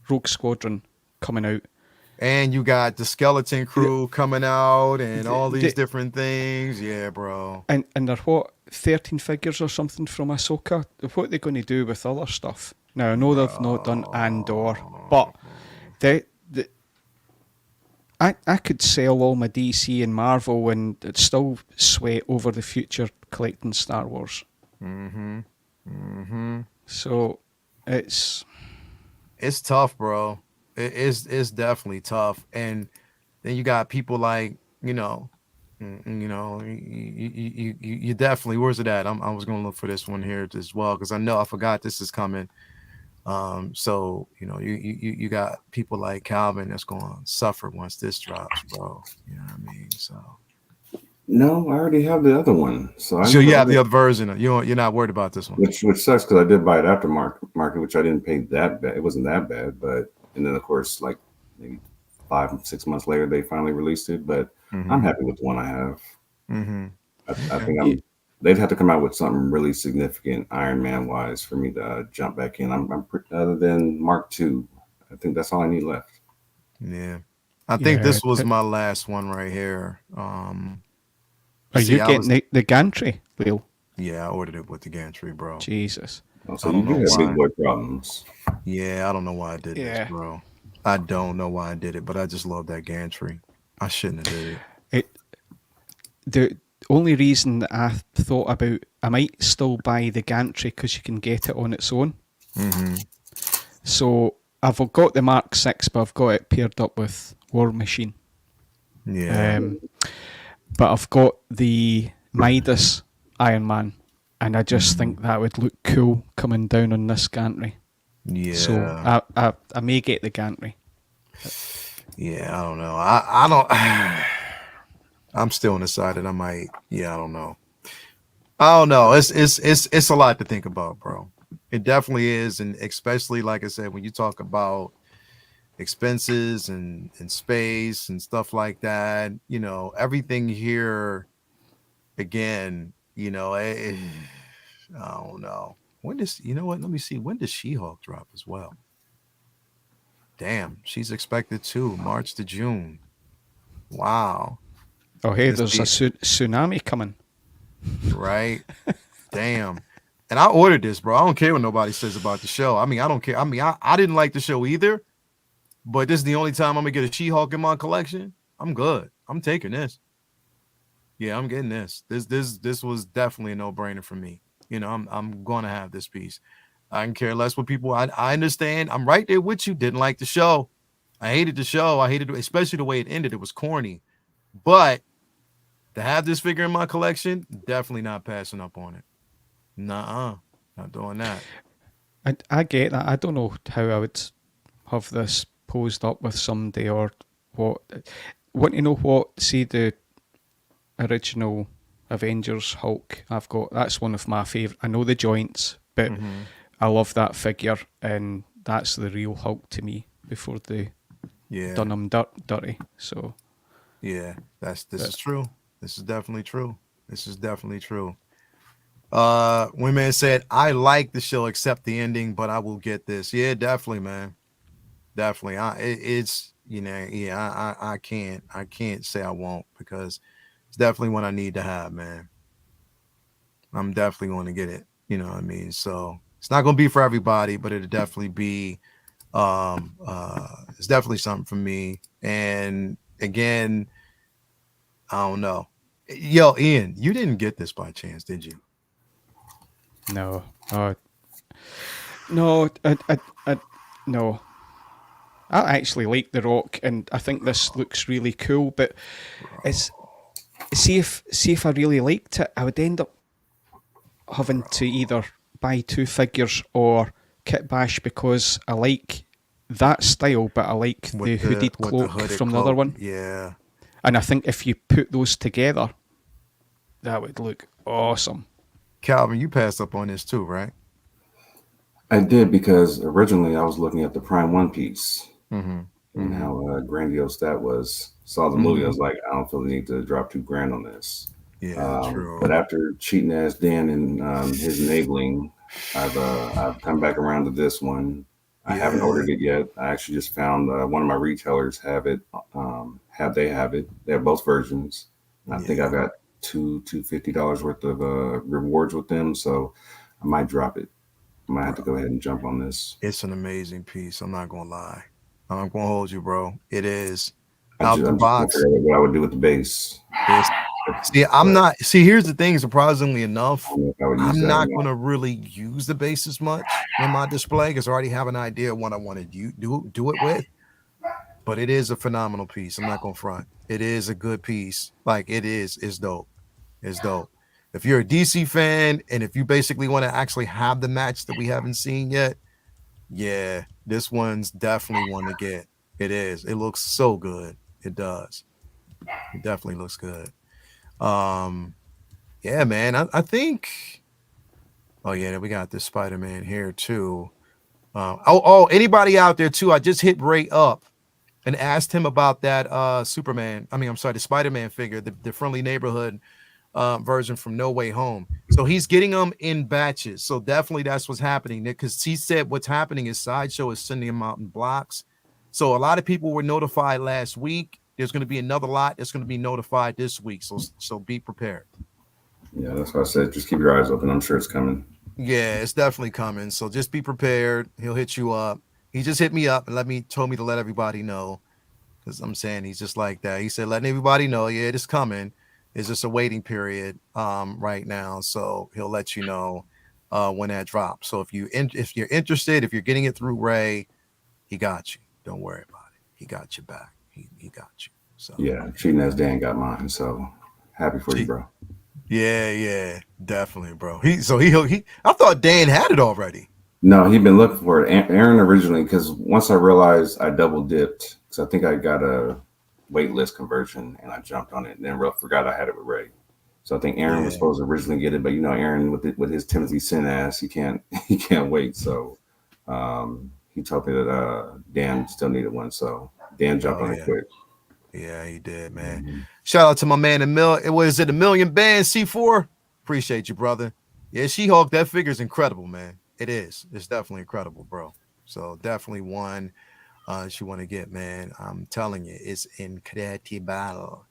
Speaker 3: Rogue Squadron coming out,
Speaker 1: and you got the Skeleton Crew coming out, and all these different things. Yeah, bro.
Speaker 3: And they're what, 13 figures or something from Ahsoka. What are they going to do with other stuff? Now I know they've not done Andor, but I could sell all my DC and Marvel and still sweat over the future collecting Star Wars. So it's
Speaker 1: tough, bro. It's definitely tough. And then you got people like, you definitely, where's it at? I was gonna look for this one here as well because I know I forgot this is coming. So you got people like Calvin that's going to suffer once this drops, bro. You know what I mean? So
Speaker 2: No, I already have the other one, so I
Speaker 1: so you
Speaker 2: never
Speaker 1: have the
Speaker 2: ordered,
Speaker 1: other version. You're not worried about this one.
Speaker 2: which sucks because I did buy it after market, which I didn't pay that bad. It wasn't that bad, but and then of course like maybe 5 6 months later they finally released it. But I'm
Speaker 1: Mm-hmm.
Speaker 2: happy with the one I have.
Speaker 1: Mm-hmm.
Speaker 2: I
Speaker 1: Okay.
Speaker 2: think they'd have to come out with something really significant Iron Man wise for me to jump back in. I'm other than Mark II, I think that's all I need left.
Speaker 1: Yeah. I think
Speaker 3: Yeah.
Speaker 1: this was my last one right here.
Speaker 3: Are
Speaker 1: See,
Speaker 3: you
Speaker 1: I
Speaker 3: getting
Speaker 1: was
Speaker 3: the gantry, Leo?
Speaker 1: yeah, I ordered it with the gantry, bro.
Speaker 3: Jesus.
Speaker 2: Oh, so
Speaker 1: I don't
Speaker 2: you
Speaker 1: know
Speaker 2: have big
Speaker 1: why.
Speaker 2: boy problems.
Speaker 1: Yeah, I don't know why I did this,
Speaker 3: Yeah.
Speaker 1: bro. I don't know why I did it, but I just love that gantry. I shouldn't have did it.
Speaker 3: It the only reason that I thought about I might still buy the gantry because you can get it on its own.
Speaker 1: Mm-hmm.
Speaker 3: So I've got the Mark 6, but I've got it paired up with War Machine.
Speaker 1: Yeah.
Speaker 3: But I've got the Midas Iron Man, and I just think that would look cool coming down on this gantry. So
Speaker 1: Yeah.
Speaker 3: I may get the gantry.
Speaker 1: Yeah, I don't know. I don't I'm still undecided. I might. Yeah, I don't know. I don't know. It's a lot to think about, bro. It definitely is, and especially like I said, when you talk about expenses and space and stuff like that, everything here again, I don't know. When does what? Let me see. When does She-Hulk drop as well? Damn, she's expected to March to June. Wow.
Speaker 3: Oh, hey,
Speaker 1: This
Speaker 3: there's a
Speaker 1: be
Speaker 3: tsunami coming.
Speaker 1: right. Damn. And I ordered this, bro. I don't care what nobody says about the show. I mean, I don't care. I mean, I didn't like the show either, but this is the only time I'm gonna get a She-Hulk in my collection. I'm good. I'm taking this. Yeah, I'm getting this. This was definitely a no-brainer for me. I'm gonna have this piece. I can care less what people. I understand. I'm right there with you. Didn't like the show. I hated the show. I hated, especially the way it ended. It was corny. But to have this figure in my collection, definitely not passing up on it. Nuh-uh. Not doing that.
Speaker 3: I get that. I don't know how I would have this posed up with somebody or what. Want to know what? See the original Avengers Hulk I've got. That's one of my favourite. I know the joints, but
Speaker 1: Mm-hmm.
Speaker 3: I love that figure, and that's the real Hulk to me before they
Speaker 1: Yeah.
Speaker 3: done him dirty. So
Speaker 1: Yeah. This
Speaker 3: but
Speaker 1: is true. This is definitely true. This is definitely true. Women said, I like the show except the ending, but I will get this. Yeah, definitely, man. Definitely. It's yeah, I can't say I won't because it's definitely one I need to have, man. I'm definitely going to get it. You know what I mean? So it's not going to be for everybody, but it'll definitely be it's definitely something for me. And again, I don't know. Yo, Ian, you didn't get this by chance, did you?
Speaker 3: no, no, no. I actually like The Rock, and I think this looks really cool. But it's see if I really liked it, I would end up having to either buy two figures or kit bash because I like that style, but I like the hooded
Speaker 1: With the
Speaker 3: cloak
Speaker 1: hooded
Speaker 3: from the other
Speaker 1: cloak.
Speaker 3: one.
Speaker 1: Yeah.
Speaker 3: And I think if you put those together, that would look awesome.
Speaker 1: Calvin, you passed up on this too, right?
Speaker 2: I did because originally I was looking at the Prime One Piece
Speaker 1: Mm-hmm.
Speaker 2: and
Speaker 1: Mm-hmm.
Speaker 2: how grandiose that was. Saw the movie, I
Speaker 1: Mm-hmm.
Speaker 2: was like, I don't feel the need to drop $2,000 on this.
Speaker 1: Yeah,
Speaker 2: But
Speaker 1: true.
Speaker 2: after cheating ass Dan and his enabling, I've come back around to this one. I haven't
Speaker 1: Yeah.
Speaker 2: ordered it yet. I actually just found one of my retailers have it. Have it? They have both versions. I think
Speaker 1: Yeah.
Speaker 2: I've got $250 worth of rewards with them, so I might drop it. I might have to
Speaker 1: Bro.
Speaker 2: go ahead and jump on this.
Speaker 1: It's an amazing piece. I'm not gonna lie. I'm gonna hold you, bro. It is
Speaker 2: I'm
Speaker 1: out
Speaker 2: just,
Speaker 1: the
Speaker 2: I'm just trying to
Speaker 1: box.
Speaker 2: figure out what I would do with the base.
Speaker 1: It's see, I'm
Speaker 2: But
Speaker 1: not see, here's the thing, surprisingly enough,
Speaker 2: I don't know if I would use
Speaker 1: I'm
Speaker 2: that or
Speaker 1: not
Speaker 2: not.
Speaker 1: gonna really use the base as much in my display because I already have an idea of what I want to do it with. But it is a phenomenal piece. I'm not gonna front. It is a good piece. Like it's dope. It's dope. If you're a DC fan and if you basically want to actually have the match that we haven't seen yet, Yeah, this one's definitely one to get. It is. It looks so good. It does. It definitely looks good. Um, yeah, man. I think. Oh yeah, we got this Spider-Man here too. Anybody out there too? I just hit Ray up and asked him about that Superman. I mean, I'm sorry, the Spider-Man figure, the friendly neighborhood version from No Way Home. So he's getting them in batches. So definitely that's what's happening, Nick, because he said what's happening is Sideshow is sending them out in blocks. So a lot of people were notified last week. There's going to be another lot that's going to be notified this week. So be prepared.
Speaker 2: Yeah, that's why I said just keep your eyes open. I'm sure it's coming.
Speaker 1: Yeah, it's definitely coming. So just be prepared. He'll hit you up. He just hit me up and told me to let everybody know. Because I'm saying he's just like that. He said, letting everybody know, yeah, it is coming. It's just a waiting period right now. So he'll let you know when that drops. So if you're interested, if you're getting it through Ray, he got you. Don't worry about it. He got you back. He got you. So
Speaker 2: Yeah, cheating as Dan got mine. So happy for you, bro.
Speaker 1: yeah, definitely, bro. He I thought Dan had it already.
Speaker 2: No, he'd been looking for it. Aaron originally, because once I realized I double dipped, because I think I got a wait list conversion and I jumped on it, and then forgot I had it with Ray. So I think Aaron was supposed to originally get it, but Aaron with his Timothy Sin ass, he can't wait. So he told me that Dan still needed one, so Dan jumped on it quick.
Speaker 1: Yeah, he did, man. Mm-hmm. Shout out to my man was it a million band C4? Appreciate you, brother. Yeah, She-Hulk, that figure's incredible, man. It is. It's definitely incredible, bro. So definitely one you want to get, man. I'm telling you, it's incredible.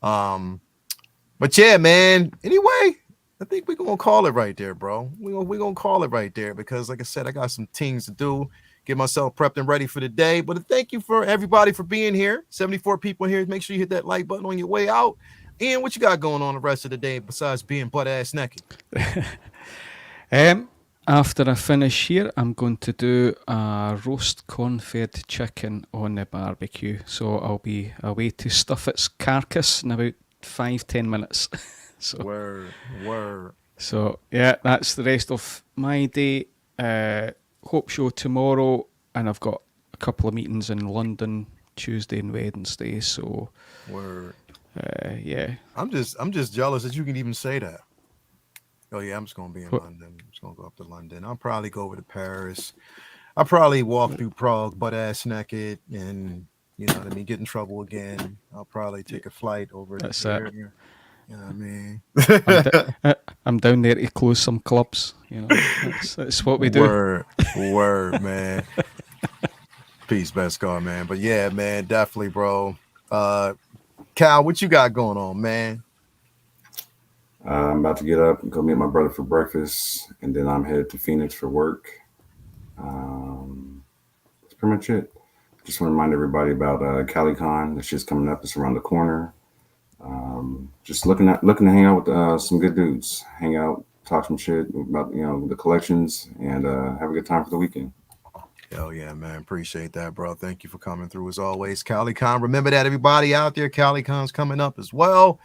Speaker 1: But yeah, man. Anyway, I think we're gonna call it right there, bro. We're gonna call it right there because, like I said, I got some things to do. Get myself prepped and ready for the day. But thank you for everybody for being here. 74 people here. Make sure you hit that like button on your way out. Ian, what you got going on the rest of the day besides being butt ass naked?
Speaker 3: After I finish here, I'm going to do a roast corn-fed chicken on the barbecue. So I'll be away to stuff its carcass in about 5-10 minutes. So
Speaker 1: word.
Speaker 3: So yeah, that's the rest of my day. Hope show tomorrow, and I've got a couple of meetings in London Tuesday and Wednesday. So
Speaker 1: word.
Speaker 3: Yeah.
Speaker 1: I'm just jealous that you can even say that. Oh yeah, I'm just gonna be in London. I'm just gonna go up to London. I'll probably go over to Paris. I'll probably walk through Prague butt ass naked and you know what I mean, get in trouble again. I'll probably take a flight over
Speaker 3: That's
Speaker 1: there.
Speaker 3: it.
Speaker 1: You know what I mean?
Speaker 3: I'm down there to close some clubs. You know, that's what we do.
Speaker 1: Word, man. Peace, best God, man. But yeah, man, definitely, bro. Cal, what you got going on, man?
Speaker 2: I'm about to get up and go meet my brother for breakfast, and then I'm headed to Phoenix for work. That's pretty much it. Just want to remind everybody about CaliCon. That shit's coming up. It's around the corner. Just looking to hang out with some good dudes. Hang out, talk some shit about the collections, and have a good time for the weekend.
Speaker 1: Hell yeah, man. Appreciate that, bro. Thank you for coming through as always. CaliCon. Remember that, everybody out there. CaliCon's coming up as well.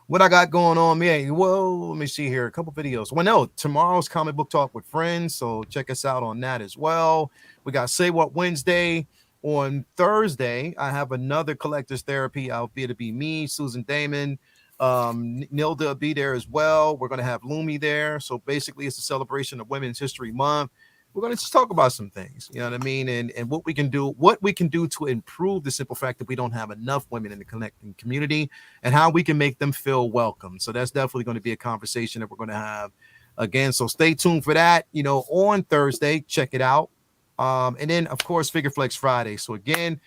Speaker 1: What I got going on, man? Well, let me see here. A couple videos. Well, no, tomorrow's comic book talk with friends. So check us out on that as well. We got Say What Wednesday. On Thursday, I have another collector's therapy. It'll be me, Susan Damon. Nilda will be there as well. We're going to have Lumi there. So basically, it's a celebration of Women's History Month. We're going to just talk about some things, you know what I mean? And what we can do to improve the simple fact that we don't have enough women in the connecting community and how we can make them feel welcome. So that's definitely going to be a conversation that we're going to have again. So stay tuned for that, on Thursday, check it out. And then of course, Figure Flex Friday. So again,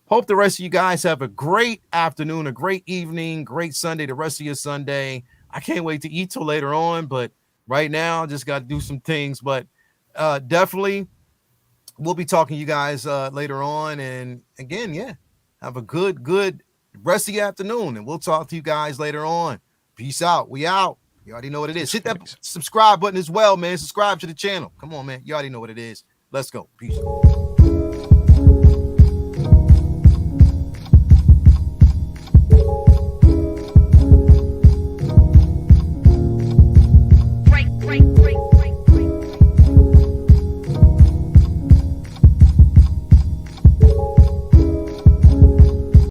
Speaker 1: hope the rest of you guys have a great afternoon, a great evening, great Sunday, the rest of your Sunday. I can't wait to eat till later on, but right now I just got to do some things, but definitely we'll be talking to you guys later on. And again, yeah, have a good rest of your afternoon, and we'll talk to you guys later on. Peace out. We out. You already know what it is. Hit that subscribe button as well, man. Subscribe to the channel. Come on, man. You already know what it is. Let's go. Peace.